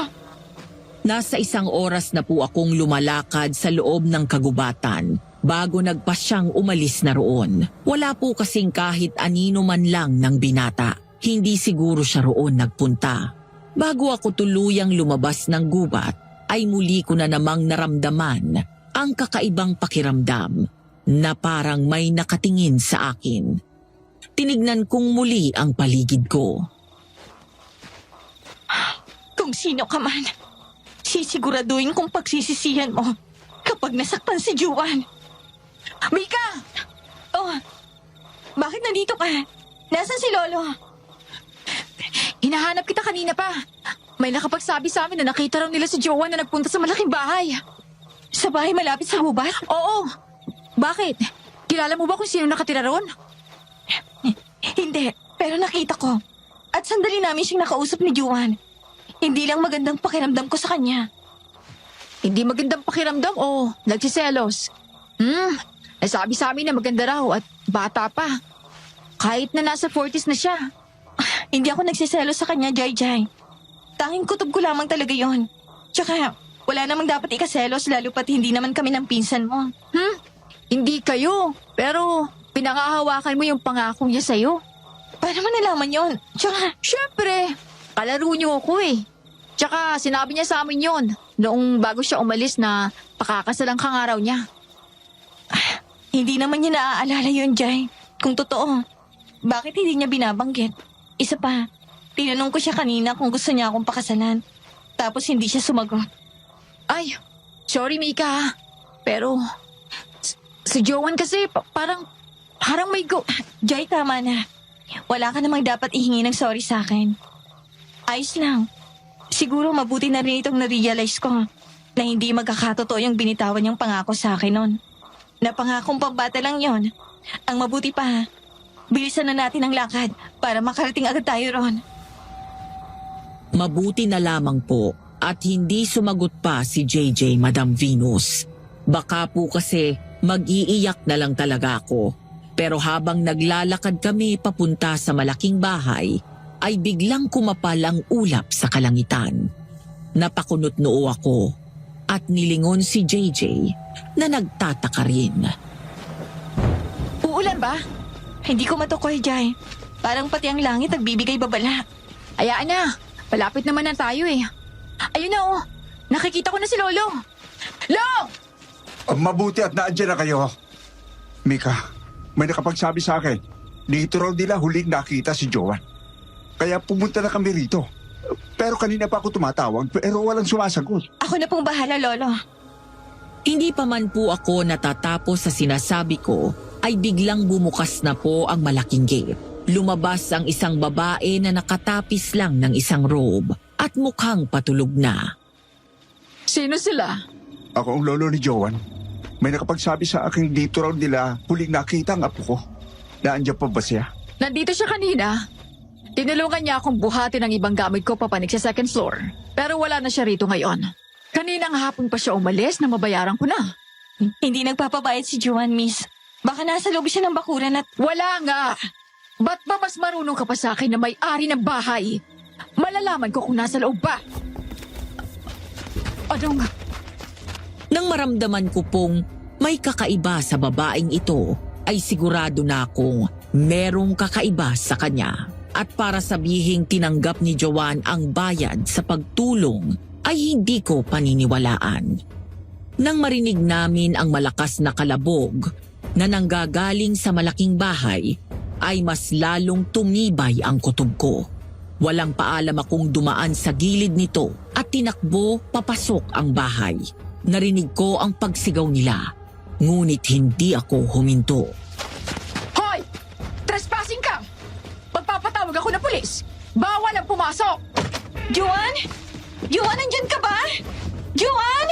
Nasa 1 oras na po akong lumalakad sa loob ng kagubatan bago nagpasyang umalis na roon. Wala po kasing kahit anino man lang ng binata. Hindi siguro siya roon nagpunta. Bago ako tuluyang lumabas ng gubat, ay muli ko na namang naramdaman ang kakaibang pakiramdam na parang may nakatingin sa akin. Tinignan kong muli ang paligid ko. Kung sino ka man, sisiguraduhin kong pagsisisihan mo kapag nasaktan si Juan. Mika! Oh, bakit nandito ka? Nasaan si Lolo? Hinahanap kita kanina pa. May nakapagsabi sa amin na nakita raw nila si Joan na nagpunta sa malaking bahay. Sa bahay malapit sa gubat? Oo. Bakit? Kilala mo ba kung sino nakatira roon? Hindi, pero nakita ko. At sandali namin siyang nakausap ni Juan. Hindi lang magandang pakiramdam ko sa kanya. Hindi magandang pakiramdam o nagsiselos? Nasabi sa amin na maganda raw at bata pa. Kahit na nasa 40s na siya. Hindi ako nagsiselos sa kanya, Jai. Tanging kutob ko lamang talaga yon. Tsaka, wala namang dapat ikaselos lalo pat hindi naman kami ng pinsan mo. Hindi kayo. Pero pinangahawakan mo yung pangako niya sa'yo. Paano mo nalaman yon? Tsaka, Siyempre, kalaro niyo ako eh. Tsaka sinabi niya sa amin yon noong bago siya umalis na pakakasalang kang araw niya. hindi naman niya naaalala yun, Jai. Kung totoo, bakit hindi niya binabanggit? Isa pa, tinanong ko siya kanina kung gusto niya akong pakasalan. Tapos hindi siya sumagot. Ay, sorry Mika. Pero, si Joan kasi parang may go. Jai, tama na. Wala ka namang dapat ihingi ng sorry sa akin. Ayos lang. Siguro mabuti na rin itong na-realize ko na hindi magkakatotoo yung binitawan niyang pangako sa akin noon. Napangakong pambata lang yon. Ang mabuti pa, bilisan na natin ang lakad para makarating agad tayo ron. Mabuti na lamang po at hindi sumagot pa si JJ, Madam Venus. Baka po kasi mag-iiyak na lang talaga ako. Pero habang naglalakad kami papunta sa malaking bahay, ay biglang kumapal ang ulap sa kalangitan. Napakunot noo ako at nilingon si JJ na nagtataka rin. Uulan ba? Hindi ko matukoy, Jai. Parang pati ang langit nagbibigay babala. Hayaan na. Palapit naman na tayo eh. Ayun na oh. Nakikita ko na si Lolo. Lo! Mabuti at naandyan na kayo. Mika, may nakapagsabi sa akin, dito raw nila huling nakita si Joan. Kaya pumunta na kami rito. Pero kanina pa ako tumatawag pero walang sumasagot. Ako na pong bahala, Lolo. Hindi pa man po ako natatapos sa sinasabi ko, ay biglang bumukas na po ang malaking gate. Lumabas ang isang babae na nakatapis lang ng isang robe at mukhang patulog na. Sino sila? Ako ang lolo ni Joan. May nakapagsabi sa akin dito raw nila huling nakita ang apo ko. Naandyan pa ba siya? Nandito siya kanina. Tinulungan niya akong buhatin ang ibang gamit ko papanik sa 2nd floor. Pero wala na siya rito ngayon. Kaninang hapon pa siya umalis na mabayaran ko na. Hindi nagpapabayad si Juan, Miss. Baka nasa loob siya ng bakuran at... Wala nga. Ba't ba mas marunong ka pa sa akin na may-ari ng bahay? Malalaman ko kung nasa loob ba. Anong... Nang maramdaman ko pong may kakaiba sa babaeng ito, ay sigurado na akong merong kakaiba sa kanya. At para sabihing tinanggap ni Joan ang bayad sa pagtulong, ay hindi ko paniniwalaan. Nang marinig namin ang malakas na kalabog, na nanggagaling sa malaking bahay ay mas lalong tumibay ang kutob ko. Walang paalam akong dumaan sa gilid nito at tinakbo papasok ang bahay. Narinig ko ang pagsigaw nila, ngunit hindi ako huminto. Hoy! Trespassing ka! Magpapatawag ako ng pulis! Bawal ang pumasok! Juan? Juan, nandyan ka ba? Juan?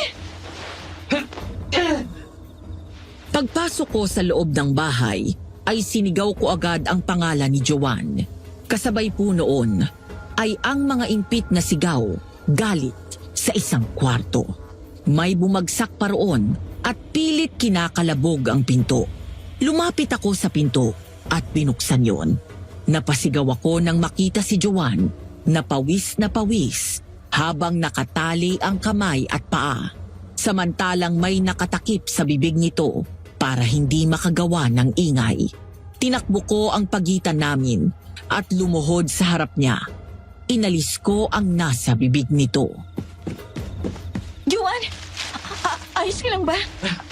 Pagpasok ko sa loob ng bahay, ay sinigaw ko agad ang pangalan ni Joan. Kasabay po noon ay ang mga impit na sigaw, galit sa isang kwarto. May bumagsak pa roon at pilit kinakalabog ang pinto. Lumapit ako sa pinto at binuksan yon. Napasigaw ako nang makita si Joan na pawis habang nakatali ang kamay at paa. Samantalang may nakatakip sa bibig nito para hindi makagawa ng ingay. Tinakbo ko ang pagitan namin at lumuhod sa harap niya. Inalis ko ang nasa bibig nito. Juan? Ayos ka lang ba?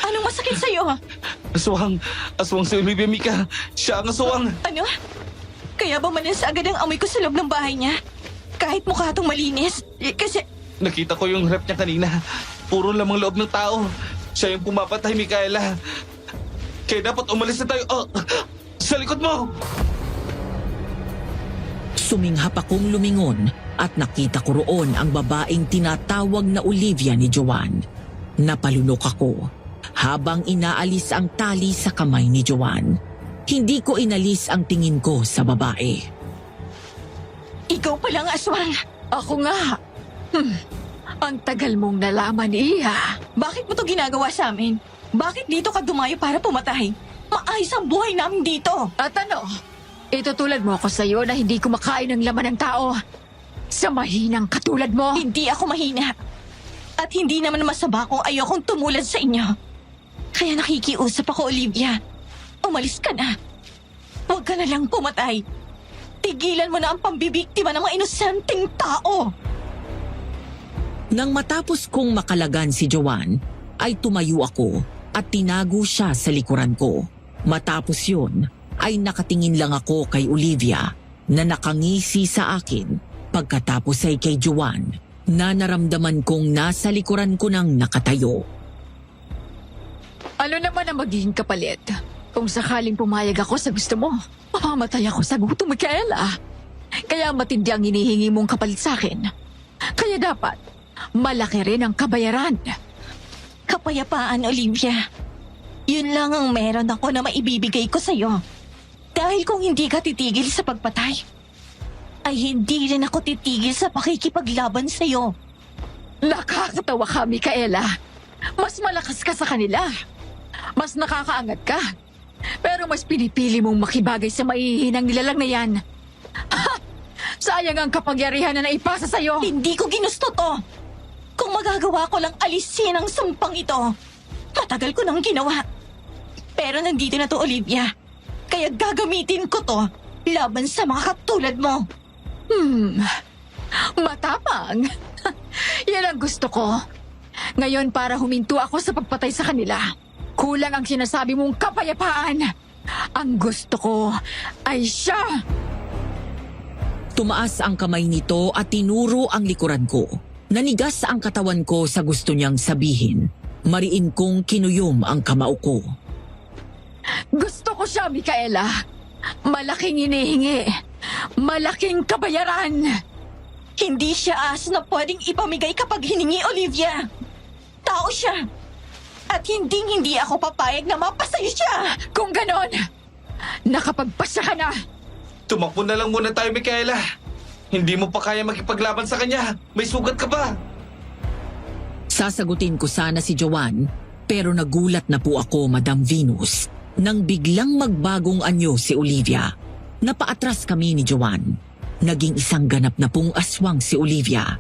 Anong masakit sa'yo? Aswang si Olivia, Mika. Siya ang aswang. Ano? Kaya ba manas agad ang amoy ko sa loob ng bahay niya? Kahit mukha itong malinis? Kasi... Nakita ko yung rep niya kanina. Puro lamang loob ng tao. Siya yung pumapatay, Mikaela. Kaya dapat umalis na tayo. Sa likod mo! Suminghap akong lumingon at nakita ko roon ang babaeng tinatawag na Olivia ni Joan. Napalunok ako habang inaalis ang tali sa kamay ni Joan. Hindi ko inalis ang tingin ko sa babae. Ikaw palang aswang. Ako nga. Ang tagal mong nalaman, Iha. Bakit mo to ginagawa sa amin? Bakit dito ka dumayo para pumatay? Maayos ang buhay namin dito. At ano? Itutulad mo ako sa'yo na hindi kumakain ng laman ng tao. Sa mahinang katulad mo. Hindi ako mahina. At hindi naman masama kung ayokong tumulad sa inyo. Kaya nakikiusap ako, Olivia. Umalis ka na. Huwag ka na lang pumatay. Tigilan mo na ang pambibiktima ng mga inosenteng tao. Nang matapos kong makalagan si Joan, ay tumayo ako at tinago siya sa likuran ko. Matapos yun, ay nakatingin lang ako kay Olivia na nakangisi sa akin. Pagkatapos ay kay Joan na naramdaman kong nasa likuran ko nang nakatayo. Ano naman ang magiging kapalit? Kung sakaling pumayag ako sa gusto mo, mamamatay ako sa gutom, Micaela. Kaya matindi ang hinihingi mong kapalit sa akin. Kaya dapat, malaki rin ang kabayaran. Kapayapaan, Olivia. Yun lang ang meron ako na maibibigay ko sa'yo. Dahil kung hindi ka titigil sa pagpatay, ay hindi rin ako titigil sa pakikipaglaban sa'yo. Nakakatawa ka, Micaela. Mas malakas ka sa kanila. Mas nakakaangat ka. Pero mas pinipili mong makibagay sa maihinang nilalang na yan. Ha! Sayang ang kapangyarihan na naipasa sa'yo. Hindi ko ginusto to. Kung magagawa ko lang alisin ang sumpang ito, matagal ko nang ginawa. Pero nandito na to, Olivia. Kaya gagamitin ko to laban sa mga katulad mo. Matapang. Yan ang gusto ko. Ngayon para huminto ako sa pagpatay sa kanila. Kulang ang sinasabi mong kapayapaan. Ang gusto ko ay siya. Tumaas ang kamay nito at tinuro ang likuran ko. Nanigas ang katawan ko sa gusto niyang sabihin. Mariin kong kinuyom ang kamao ko. Gusto ko siya, Micaela. Malaking hinihingi. Malaking kabayaran. Hindi siya as na pwedeng ipamigay kapag hiningi, Olivia. Tao siya. At hindi ako papayag na mapasayo siya. Kung ganon, nakapagpasya ka na. Tumakbo na lang muna tayo, Mikaela. Hindi mo pa kaya makipaglaban sa kanya. May sugat ka ba? Sasagutin ko sana si Joan, pero nagulat na po ako, Madam Venus, nang biglang magbagong anyo si Olivia. Napaatras kami ni Joan. Naging isang ganap na pong aswang si Olivia.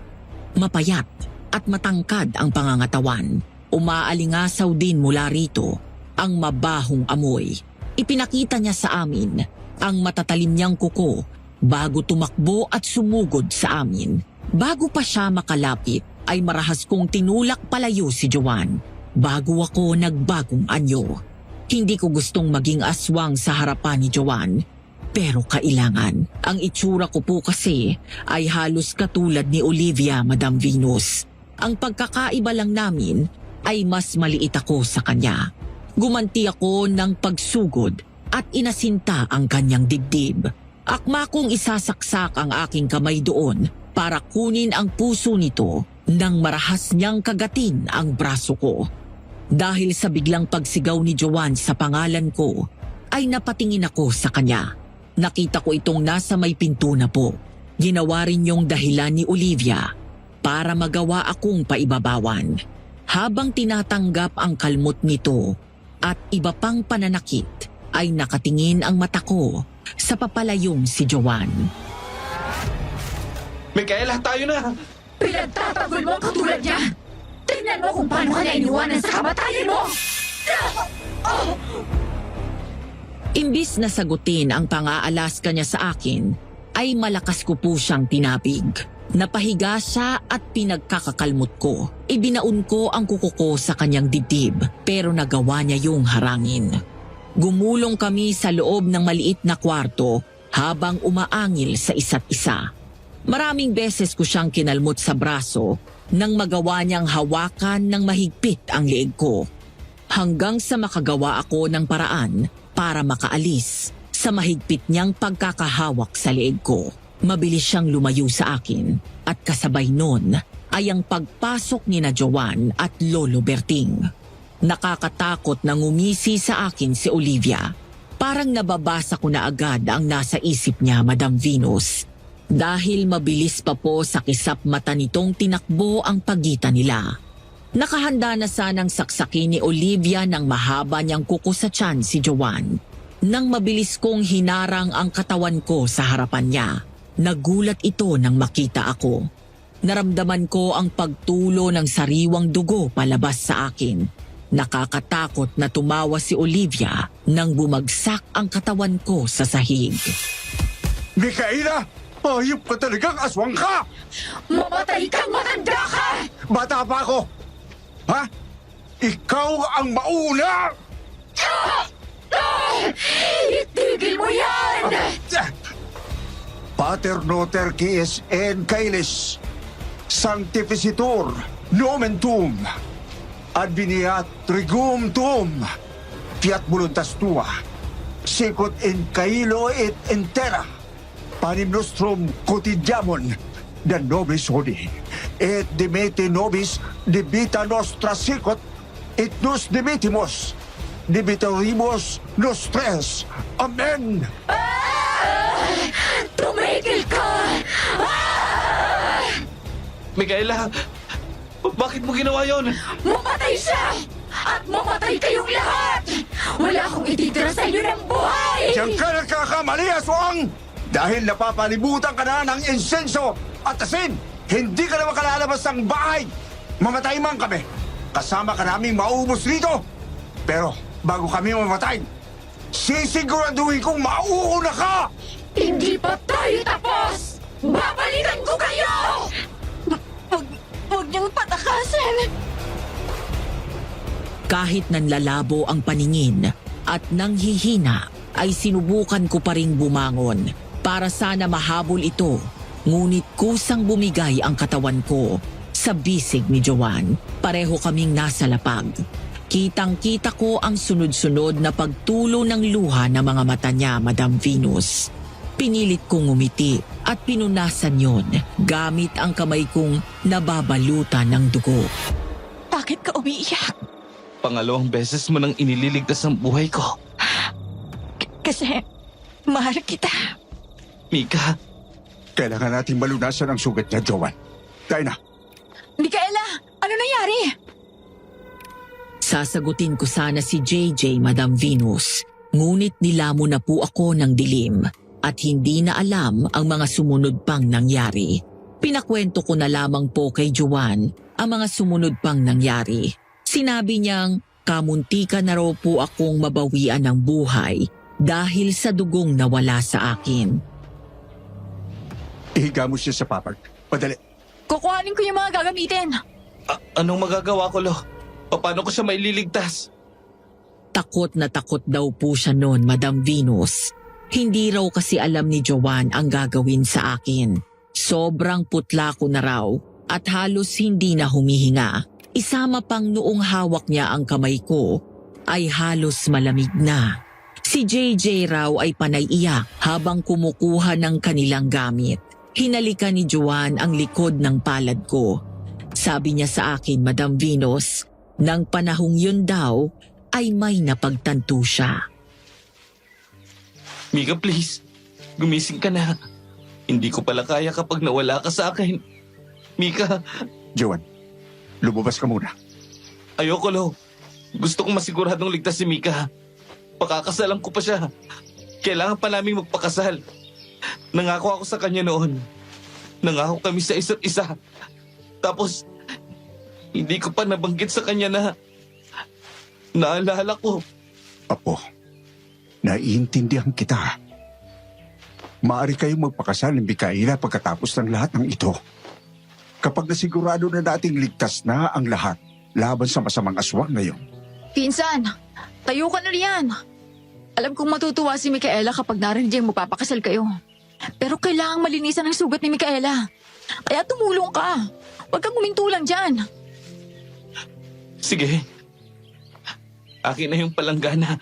Mapayat at matangkad ang pangangatawan. Umaalingasaw din mula rito ang mabahong amoy. Ipinakita niya sa amin ang matatalim niyang kuko bago tumakbo at sumugod sa amin. Bago pa siya makalapit ay marahas kong tinulak palayo si Joan bago ako nagbagong anyo. Hindi ko gustong maging aswang sa harapan ni Joanne. Pero kailangan. Ang itsura ko po kasi ay halos katulad ni Olivia, Madam Venus. Ang pagkakaiba lang namin ay mas maliit ako sa kanya. Gumanti ako ng pagsugod at inasinta ang kanyang dibdib. Akma kong isasaksak ang aking kamay doon para kunin ang puso nito nang marahas niyang kagatin ang braso ko. Dahil sa biglang pagsigaw ni Joanne sa pangalan ko, ay napatingin ako sa kanya. Nakita ko itong nasa may pinto na po. Ginawa rin yung dahilan ni Olivia para magawa akong paibabawan. Habang tinatanggap ang kalmot nito at iba pang pananakit, ay nakatingin ang mata ko sa papalayong si Joanne. Micaela, tayo na! Pinagtatanggol mo ang katulad niya! Tingnan mo kung paano ka niya iniwanan sa kamatayan mo! Imbis na sagutin ang pang-aalaska niya sa akin, ay malakas ko po siyang tinapig. Napahiga siya at pinagkakakalmot ko. Ibinaon ko ang kuko ko sa kanyang dibdib, pero nagawa niya yung harangin. Gumulong kami sa loob ng maliit na kwarto habang umaangil sa isa't isa. Maraming beses ko siyang kinalmot sa braso nang magawa niyang hawakan ng mahigpit ang leeg ko. Hanggang sa makagawa ako ng paraan para makaalis sa mahigpit niyang pagkakahawak sa leeg ko. Mabilis siyang lumayo sa akin at kasabay nun ay ang pagpasok ni na Joanne at Lolo Berting. Nakakatakot na ngumisi sa akin si Olivia. Parang nababasa ko na agad ang nasa isip niya, Madam Venus. Dahil mabilis pa po sa kisap mata nitong tinakbo ang pagitan nila. Nakahanda na sanang saksakin ni Olivia ng mahaba niyang kuko sa tiyan si Joanne. Nang mabilis kong hinarang ang katawan ko sa harapan niya, nagulat ito nang makita ako. Naramdaman ko ang pagtulo ng sariwang dugo palabas sa akin. Nakakatakot na tumawa si Olivia nang bumagsak ang katawan ko sa sahig. Micaela! Hayop ka talagang aswang ka! Mamatay kang matanda ka! Bata pa ako! Ha? Ikaw ang mauna! Itigil mo yan! Pater noter quies en caelis, sanctificitur nomen tuum, adveniat regum tuum, fiat voluntas tua, sicut in caelo et in terra, panim nostrum quotidiamon, da nobis hodie, et dimite nobis debita nostra sicut, et nos dimitimos, debitoribus nostres. Amen! Tumigil ka! Micaela, bakit mo ginawa yon? Mamatay siya! At mamatay kayong lahat! Wala akong ititira sa inyo ng buhay! Diyan ka nagkakamali, aswang! Dahil napapalibutan ka na ng insenso at asin, hindi ka na makalalabas ng bahay. Mamatay man kami. Kasama ka naming maubos rito. Pero bago kami mamatay, sisiguraduhin kong mauuna ka! Hindi pa tayo tapos! Babalikan ko kayo! Huwag niyong patakasin! Kahit nanlalabo ang paningin at nanghihina, ay sinubukan ko pa ring bumangon para sana mahabol ito. Ngunit kusang bumigay ang katawan ko sa bisig ni Joanne. Pareho kaming nasa lapag. Kitang-kita ko ang sunod-sunod na pagtulo ng luha ng mga mata niya, Madam Venus. Pinilit kong ngumiti at pinunasan yon gamit ang kamay kong nababalutan ng dugo. Bakit ka umiiyak? Pangalawang beses mo nang inililigtas ang buhay ko. Kasi mahal kita. Mika, Kailangan natin malunasan ang sugat niya, Joanne. Tayo na. Micaela, ano nangyari? Sasagutin ko sana si JJ, Madam Venus. Ngunit nilamon na po ako ng dilim at hindi na alam ang mga sumunod pang nangyari. Pinakwento ko na lamang po kay Joanne ang mga sumunod pang nangyari. Sinabi niyang kamuntika na raw po akong mabawian ng buhay dahil sa dugong nawala sa akin. Ihiga mo siya sa papag. Padali. Kukuhanin ko yung mga gagamitin. anong magagawa ko, Lo? Paano ko siya maililigtas? Takot na takot daw po siya noon, Madam Venus. Hindi raw kasi alam ni Joanne ang gagawin sa akin. Sobrang putla ko na raw at halos hindi na humihinga. Isama pang noong hawak niya ang kamay ko ay halos malamig na. Si JJ raw ay panay iyak habang kumukuha ng kanilang gamit. Hinalikan ni Joanne ang likod ng palad ko. Sabi niya sa akin, Madam Venus, nang panahong yun daw ay may napagtanto siya. Mika, please. Gumising ka na. Hindi ko pala kaya kapag nawala ka sa akin. Mika, Joanne, lumabas ka muna. ayoko, Lo. Gusto kong masiguradong ligtas si Mika. Pakakasalan ko pa siya. Kailangan pa namin magpakasal. Nangako ako sa kanya noon. Nangako kami sa isa't isa. Tapos, hindi ko pa nabanggit sa kanya na naalala ko. Apo, naiintindihan kita. Maaari kayong magpakasal ng Mikaela pagkatapos ng lahat ng ito. Kapag nasigurado na nating ligtas na ang lahat laban sa masamang aswang na yun. Pinsan, tayo ka na riyan. Alam kong matutuwa si Micaela kapag narinig niyang magpapakasal kayo. Pero kailangang malinisan ang sugat ni Micaela. Kaya tumulong ka. Huwag kang huminto lang dyan. Sige. Akin na yung palanggana.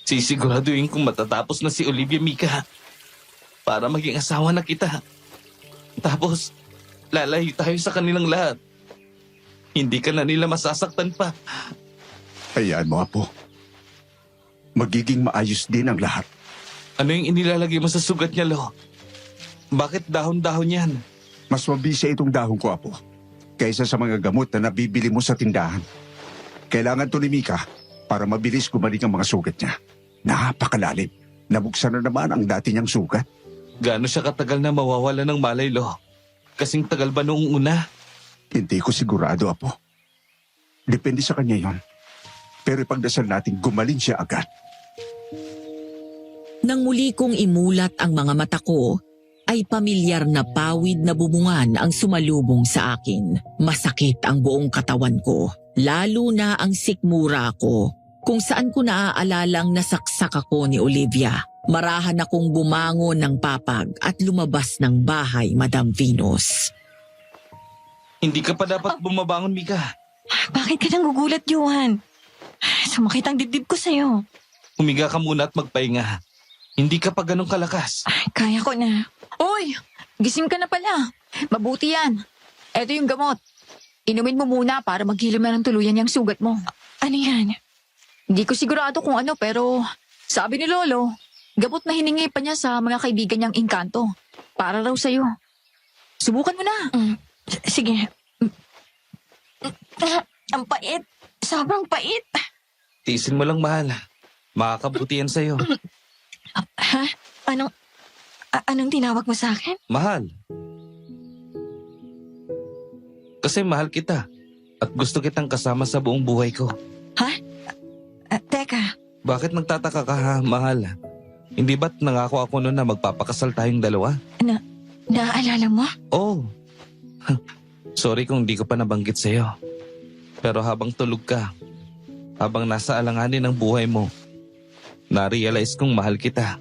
Sisiguraduhin kong matatapos na si Olivia, Mika. Para maging asawa na kita. Tapos, lalayo tayo sa kanilang lahat. Hindi ka na nila masasaktan pa. Hayaan mo, Apo. Magiging maayos din ang lahat. Ano yung inilalagay mo sa sugat niya, Lo? Bakit dahon-dahon yan? Mas mabisa itong dahon ko, Apo, kaysa sa mga gamot na nabibili mo sa tindahan. Kailangan to ni Mika para mabilis gumaling ang mga sugat niya. Napakalalim. Nabuksan na naman ang dati niyang sugat. Gaano siya katagal na mawawala ng malay, Lo? Kasing tagal ba noong una? Hindi ko sigurado, Apo. Depende sa kanya yon. Pero ipagdasal natin gumaling siya agad. Nang muli kong imulat ang mga mata ko, ay pamilyar na pawid na bubungan ang sumalubong sa akin. Masakit ang buong katawan ko, lalo na ang sikmura ko, kung saan ko naaalalang nasaksak ako ni Olivia. Marahan akong bumangon ng papag at lumabas ng bahay, Madam Venus. Hindi ka pa dapat bumabangon, Mika. Bakit ka nang gugulat, Johan? Sumakit ang dibdib ko sa'yo. Humiga ka muna at magpahinga. Hindi ka pa ganun kalakas. Kaya ko na. Uy, gising ka na pala. Mabuti yan. Eto yung gamot. Inumin mo muna para maghilim na ng tuluyan yung sugat mo. Ano yan? Hindi ko sigurado kung ano pero sabi ni Lolo, gamot na hiningi pa niya sa mga kaibigan niyang engkanto. Para raw sa'yo. Subukan mo na. Sige. Ang pait. Sobrang pait. Tiisin mo lang, mahal. Makakabuti yan sa'yo. Ha? Anong tinawag mo sa akin? Mahal. Kasi mahal kita. At gusto kitang kasama sa buong buhay ko. Teka, Bakit nagtataka ka, ha, mahal? Hindi ba't nangako ako noon na magpapakasal tayong dalawa? naaalala mo? Oh. Sorry kung di ko pa nabanggit sa'yo. Pero habang tulog ka, habang nasa alanganin ng buhay mo, na-realize kong mahal kita.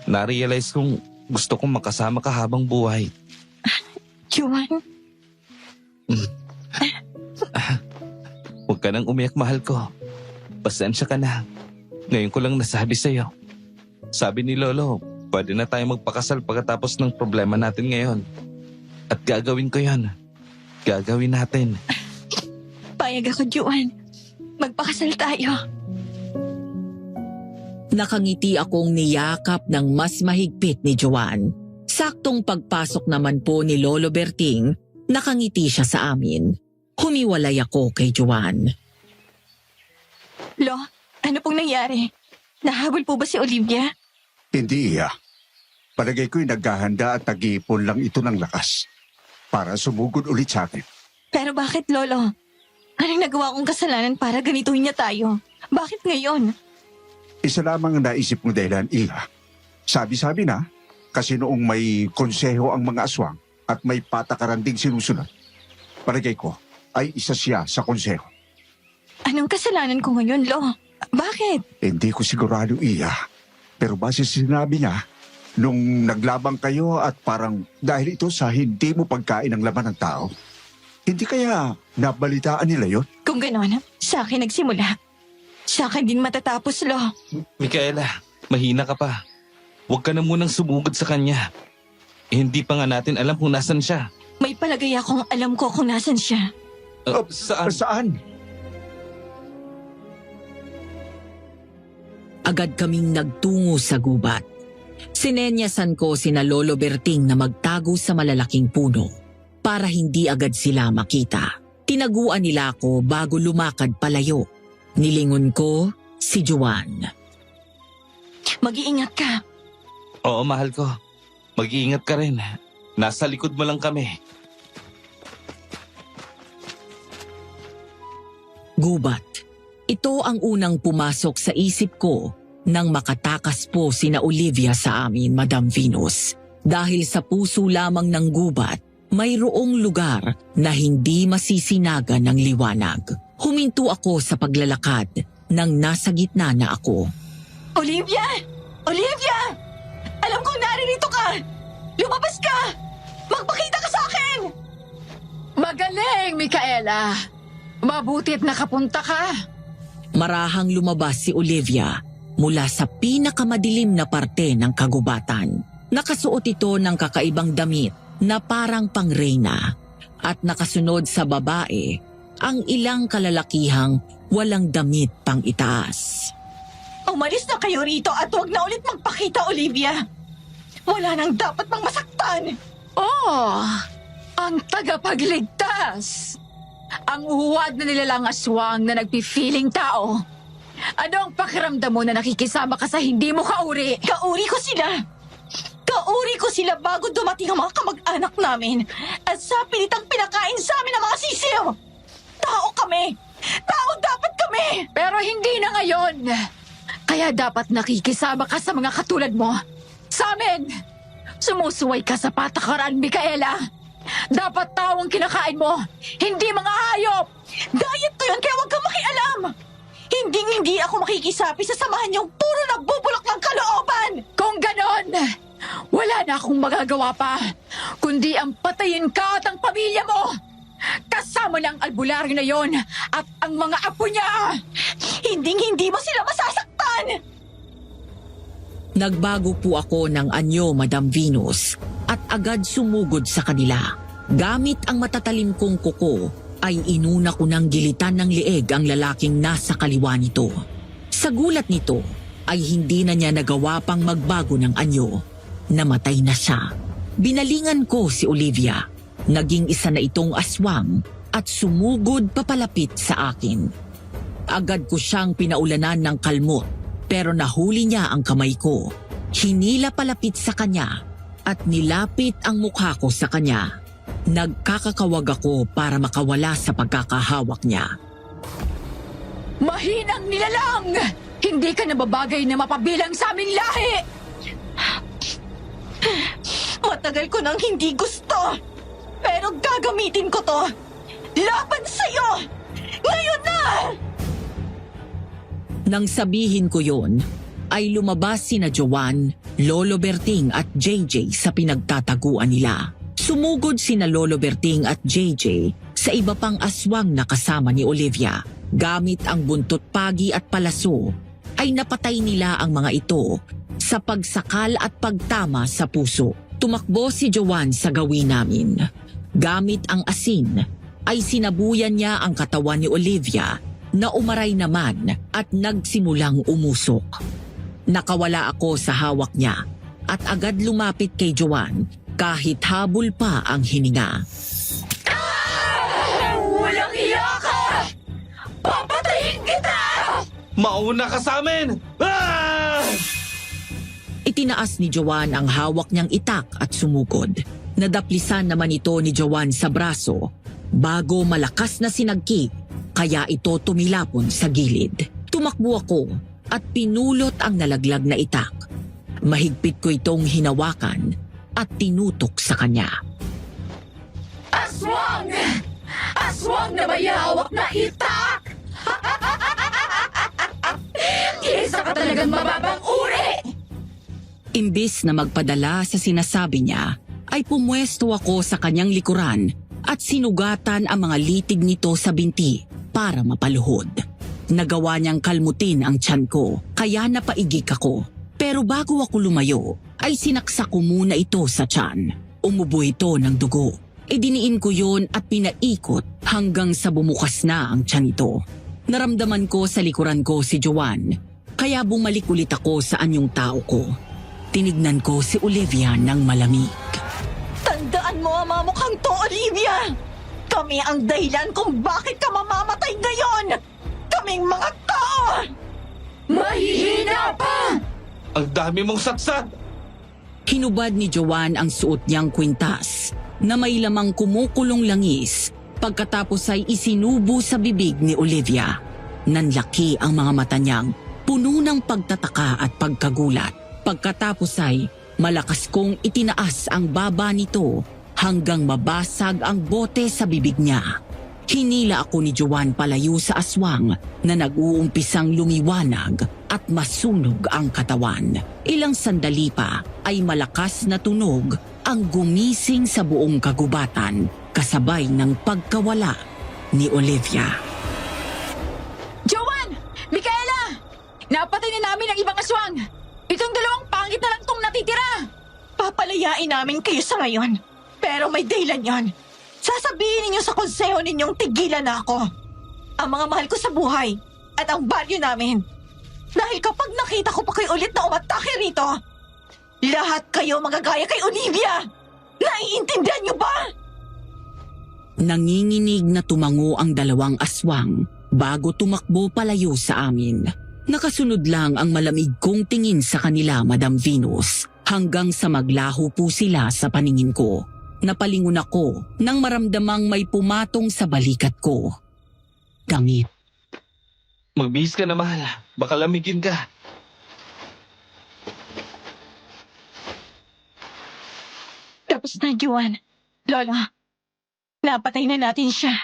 Na-realize kong gusto kong makasama ka habang buhay. Johan? Huwag ka nang umiyak, mahal ko. Pasensya ka na. Ngayon ko lang nasabi sa'yo. Sabi ni Lolo, pwede na tayo magpakasal pagkatapos ng problema natin ngayon. At gagawin ko yan. Gagawin natin. Payag ako, Johan. Magpakasal tayo. Nakangiti akong niyakap ng mas mahigpit ni Joanne. Saktong pagpasok naman po ni Lolo Berting, nakangiti siya sa amin. Humiwalay ako kay Joanne. Lo, ano pong nangyari? Nahabol po ba si Olivia? Hindi, Iya. Palagay ko'y naghahanda at nag-iipon lang ito ng lakas para sumugod ulit sa akin. Pero bakit, Lolo? Anong nagawa kong kasalanan para ganituhin niya tayo? Bakit ngayon? Isa lamang ang naisip mong dahilan, Iya. Sabi-sabi na, kasi noong may konseho ang mga aswang at may patakaran ding sinusunod, palagay ko ay isa siya sa konseho. Anong kasalanan ko ngayon, Lo? Bakit? Hindi ko sigurado, Iya. Pero base sa sinabi niya, nung naglabang kayo at parang dahil ito sa hindi mo pagkain ng laman ng tao, hindi kaya nabalitaan nila yon? Kung gano'n, sa akin nagsimula. Sa akin din matatapos, Lo. Micaela, mahina ka pa. Huwag ka na munang sumugod sa kanya. Hindi pa nga natin alam kung nasan siya. May palagay akong alam ko kung nasan siya. Saan? Saan? Agad kaming nagtungo sa gubat. Sinenyasan ko sina Lolo Berting na magtago sa malalaking puno para hindi agad sila makita. Tinaguan nila ako bago lumakad palayo. Nilingon ko si Joanne. Mag-iingat ka. Oo, mahal ko. Mag-iingat ka rin. Nasa likod mo lang kami. Gubat. Ito ang unang pumasok sa isip ko nang makatakas po sina Olivia sa amin, Madam Venus. Dahil sa puso lamang ng gubat, mayroong lugar na hindi masisinaga ng liwanag. Huminto ako sa paglalakad nang nasa gitna na ako. Olivia! Olivia! Alam kong naririto ka! Lumabas ka! Magpakita ka sa akin! Magaling, Micaela. Mabutit nakapunta ka. Marahang lumabas si Olivia mula sa pinakamadilim na parte ng kagubatan. Nakasuot ito ng kakaibang damit na parang pangreyna at nakasunod sa babae ang ilang kalalakihang walang damit pang itaas. Umalis na kayo rito at huwag na ulit magpakita, Olivia. Wala nang dapat pang masaktan. Oh, ang tagapagligtas. Ang uwad na nilalang aswang na nagpipiling tao. Ano ang pakiramdam mo na nakikisama ka sa hindi mo kauri? Kauri ko sila. Kauri ko sila bago dumating ang mga kamag-anak namin at sa pilitang pinakain sa amin ang mga sisiw. Tao kami. Tao dapat kami. Pero hindi na ngayon. Kaya dapat nakikisama ka sa mga katulad mo. Sa amin, sumusuway ka sa patakaran, Micaela. Dapat tao ang kinakain mo, hindi mga hayop. Diet ko yun kaya huwag kang makialam. Hindi ako makikisapi sa samahan niyong puro nagbubulok ng kalooban. Kung ganon, wala na akong magagawa pa, kundi ang patayin ka at ang pamilya mo. Kasama ng albularyo na yon at ang mga apo niya. Hindi mo sila masasaktan. Nagbago po ako ng anyo, Madam Venus, at agad sumugod sa kanila. Gamit ang matatalim kong kuko, ay inuna ko ng gilitan ng leeg ang lalaking nasa kaliwa nito. Sa gulat nito, ay hindi na niya nagawa pang magbago ng anyo. Namatay na siya. Binalingan ko si Olivia. Naging isa na itong aswang at sumugod papalapit sa akin. Agad ko siyang pinaulanan ng kalmot, pero nahuli niya ang kamay ko. Hinila palapit sa kanya at nilapit ang mukha ko sa kanya. Nagkakakawag ako para makawala sa pagkakahawak niya. Mahinang nilalang! Hindi ka nababagay na mapabilang sa aming lahi! Matagal ko nang hindi gusto. Pero gagamitin ko to. Laban sa'yo! Ngayon na! Nang sabihin ko yon, ay lumabas sina Joanne, Lolo Berting at JJ sa pinagtataguan nila. Sumugod sina Lolo Berting at JJ sa iba pang aswang na kasama ni Olivia. Gamit ang buntot pagi at palaso, ay napatay nila ang mga ito sa pagsakal at pagtama sa puso. Tumakbo si Joanne sa gawin namin. Gamit ang asin, ay sinabuyan niya ang katawan ni Olivia na umaray naman at nagsimulang umusok. Nakawala ako sa hawak niya at agad lumapit kay Joanne kahit habol pa ang hininga. Walang iya ka! Papatayin kita! Mauna ka sa amin! Ah! Itinaas ni Joanne ang hawak niyang itak at sumugod. Nadaplisan naman ito ni Joanne sa braso bago malakas na sinagkik, kaya ito tumilapon sa gilid. Tumakbo ako at pinulot ang nalaglag na itak. Mahigpit ko itong hinawakan at tinutok sa kanya. Aswang! Aswang na may hawak na itak! Talagang mababang uri! Imbis na magpadala sa sinasabi niya, ay pumwesto ako sa kanyang likuran at sinugatan ang mga litig nito sa binti para mapaluhod. Nagawa niyang kalmutin ang tiyan ko, kaya napaigik ako. Pero bago ako lumayo, ay sinaksak ko muna ito sa tiyan. Umubo ito ng dugo. Idiniin ko yun at pinaikot hanggang sa bumukas na ang tiyan nito. Naramdaman ko sa likuran ko si Joanne, kaya bumalik ulit ako sa anyong tao ko. Tinignan ko si Olivia ng malamig. Tandaan mo ang mga mukhang to, Olivia! Kami ang dahilan kung bakit ka mamamatay ngayon! Kaming mga tao! Mahihina pa! Ang dami mong saksak! Hinubad ni Joanne ang suot niyang kwintas na may lamang kumukulong langis. Pagkatapos ay isinubo sa bibig ni Olivia. Nanlaki ang mga mata niyang puno ng pagtataka at pagkagulat. Pagkatapos ay malakas kong itinaas ang baba nito hanggang mabasag ang bote sa bibig niya. Hinila ako ni Joanne palayo sa aswang na nag-uumpisang lumiwanag at masunog ang katawan. Ilang sandali pa ay malakas na tunog ang gumising sa buong kagubatan kasabay ng pagkawala ni Olivia. Joanne! Micaela! Napatay na namin ang ibang aswang! Itong dalawang pangit na lang tong natitira! Papalayain namin kayo sa ngayon. Pero may dahilan yon. Sasabihin ninyo sa konseho ninyong tigilan na ako. Ang mga mahal ko sa buhay at ang baryo namin. Dahil kapag nakita ko pa kayo ulit na umatake rito, lahat kayo magagaya kay Olivia! Naiintindihan niyo ba? Nanginginig na tumango ang dalawang aswang bago tumakbo palayo sa amin. Nakasunod lang ang malamig kong tingin sa kanila, Madam Venus, hanggang sa maglaho po sila sa paningin ko. Napalingon ako nang maramdamang may pumatong sa balikat ko. Damit. Magbihis ka na, mahal. Baka lamigin ka. Tapos na, Juan. Lola, napatay na natin siya.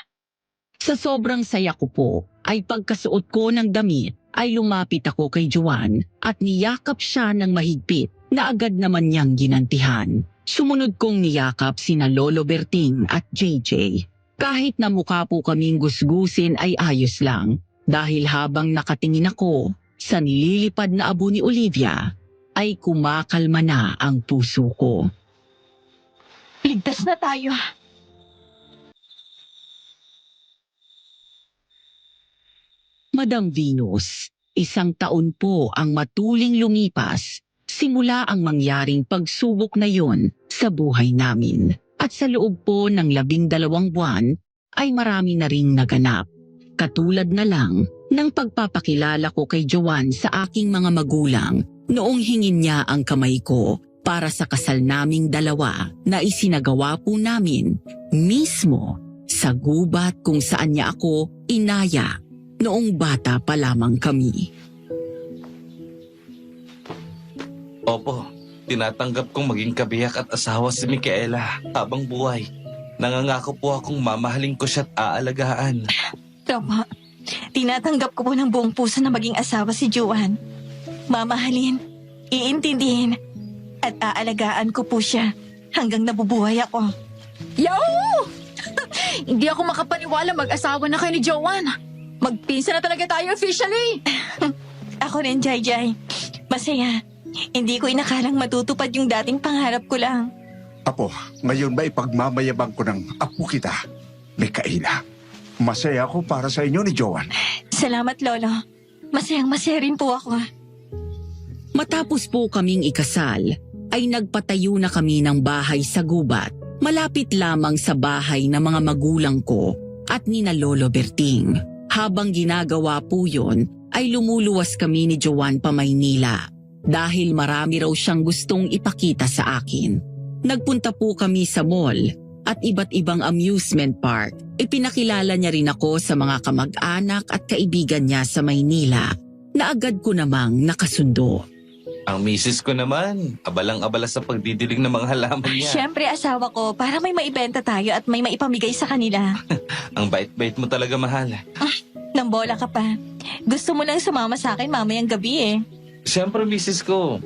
Sa sobrang saya ko po, ay pagkasuot ko ng damit, ay lumapit ako kay Joanne at niyakap siya ng mahigpit na agad naman niyang ginantihan. Sumunod kong niyakap sina Lolo Berting at JJ. Kahit na mukha po kaming gusgusin ay ayos lang dahil habang nakatingin ako sa nililipad na abo ni Olivia ay kumakalma na ang puso ko. Ligtas na tayo. Madam Venus, 1 taon po ang matuling lumipas simula ang mangyaring pagsubok na yon sa buhay namin. At sa loob po ng 12 buwan ay marami na ring naganap. Katulad na lang ng pagpapakilala ko kay Joanne sa aking mga magulang noong hingin niya ang kamay ko para sa kasal naming dalawa na isinagawa po namin mismo sa gubat kung saan niya ako inaya noong bata pa lamang kami. Opo, tinatanggap kong maging kabiyak at asawa si Micaela habang buhay. Nangangako po akong mamahalin ko siya at aalagaan. Tama. Tinatanggap ko po ng buong puso na maging asawa si Joanne. Mamahalin, iintindihin, at aalagaan ko po siya hanggang nabubuhay ako. Yahoo! Hindi ako makapaniwala mag-asawa na kayo ni Joanne. Magpinsan na talaga tayo officially. Ako rin, Jai. Masaya. Hindi ko inakalang matutupad yung dating pangarap ko lang. Apo, ngayon ba ipagmamayabang ko ng apo kita, Micaela? Masaya ako para sa inyo ni Joanne. Salamat, Lolo. Masayang-masaya rin po ako. Matapos po kaming ikasal, ay nagpatayo na kami ng bahay sa gubat, malapit lamang sa bahay ng mga magulang ko at ni na Lolo Berting. Habang ginagawa po yun, ay lumuluwas kami ni Joanne pa Maynila dahil marami raw siyang gustong ipakita sa akin. Nagpunta po kami sa mall at iba't ibang amusement park. Ipinakilala niya rin ako sa mga kamag-anak at kaibigan niya sa Maynila na agad ko namang nakasundo. Ang misis ko naman, abalang-abala sa pagdidilig ng mga halaman niya. Siyempre, asawa ko, para may maibenta tayo at may maipamigay sa kanila. Ang bait-bait mo talaga, mahal. Nambola ka pa. Gusto mo lang sumama sa akin mamayang gabi eh. Siyempre, misis ko,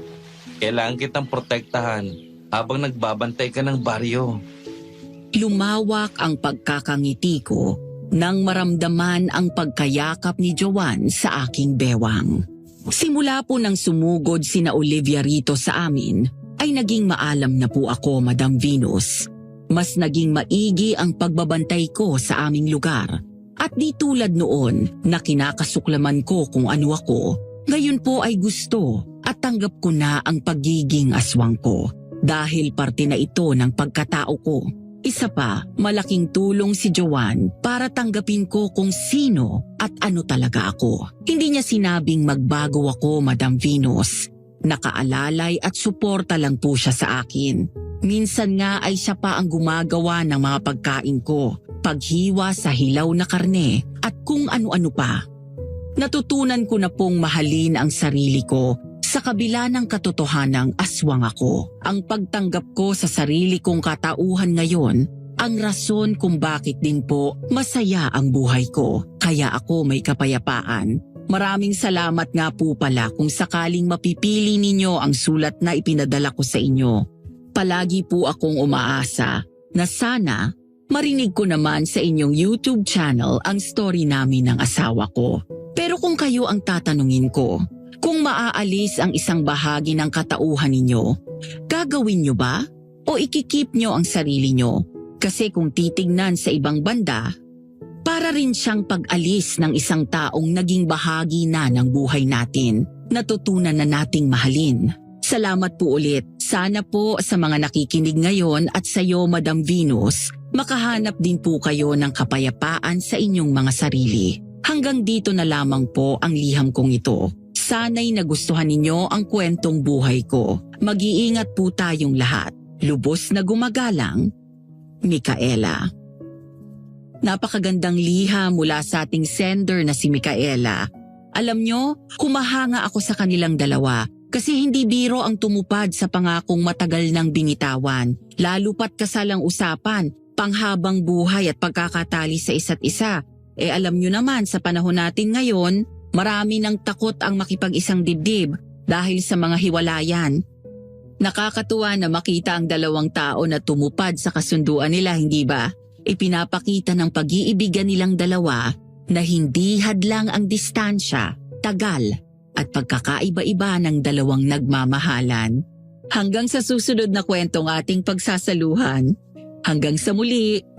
kailangan kitang protektahan habang nagbabantay ka ng baryo. Lumawak ang pagkakangiti ko nang maramdaman ang pagkayakap ni Joanne sa aking bewang. Simula po nang sumugod sina Olivia rito sa amin, ay naging maalam na po ako, Madam Venus. Mas naging maigi ang pagbabantay ko sa aming lugar. At di tulad noon na kinakasuklaman ko kung ano ako, ngayon po ay gusto at tanggap ko na ang pagiging aswang ko. Dahil parte na ito ng pagkatao ko. Isa pa, malaking tulong si Joanne para tanggapin ko kung sino at ano talaga ako. Hindi niya sinabing magbago ako, Madam Venus. Nakaalalay at suporta lang po siya sa akin. Minsan nga ay siya pa ang gumagawa ng mga pagkain ko, paghiwa sa hilaw na karne at kung ano-ano pa. Natutunan ko na pong mahalin ang sarili ko sa kabila ng katotohanang aswang ako. Ang pagtanggap ko sa sarili kong katauhan ngayon, ang rason kung bakit din po masaya ang buhay ko. Kaya ako may kapayapaan. Maraming salamat nga po pala kung sakaling mapipili ninyo ang sulat na ipinadala ko sa inyo. Palagi po akong umaasa na sana marinig ko naman sa inyong YouTube channel ang story namin ng asawa ko. Pero kung kayo ang tatanungin ko, kung maaalis ang isang bahagi ng katauhan ninyo, gagawin nyo ba? O ikikip nyo ang sarili nyo? Kasi kung titignan sa ibang banda, para rin siyang pag-alis ng isang taong naging bahagi na ng buhay natin, natutunan na nating mahalin. Salamat po ulit. Sana po sa mga nakikinig ngayon at sa iyo, Madam Venus, makahanap din po kayo ng kapayapaan sa inyong mga sarili. Hanggang dito na lamang po ang liham kong ito. Sana'y nagustuhan ninyo ang kwentong buhay ko. Mag-iingat po tayong lahat. Lubos na gumagalang, Micaela. Napakagandang liha mula sa ating sender na si Micaela. Alam nyo, humahanga ako sa kanilang dalawa kasi hindi biro ang tumupad sa pangakong matagal ng binitawan. Lalo pat kasalang usapan, panghabang buhay at pagkakatali sa isa't isa. Alam nyo naman sa panahon natin ngayon, marami nang takot ang makipag-isang dibdib dahil sa mga hiwalayan. Nakakatuwa na makita ang dalawang tao na tumupad sa kasunduan nila, hindi ba? Ipinapakita ng pag-iibigan nilang dalawa na hindi hadlang ang distansya, tagal at pagkakaiba-iba ng dalawang nagmamahalan. Hanggang sa susunod na kwentong ating pagsasaluhan. Hanggang sa muli!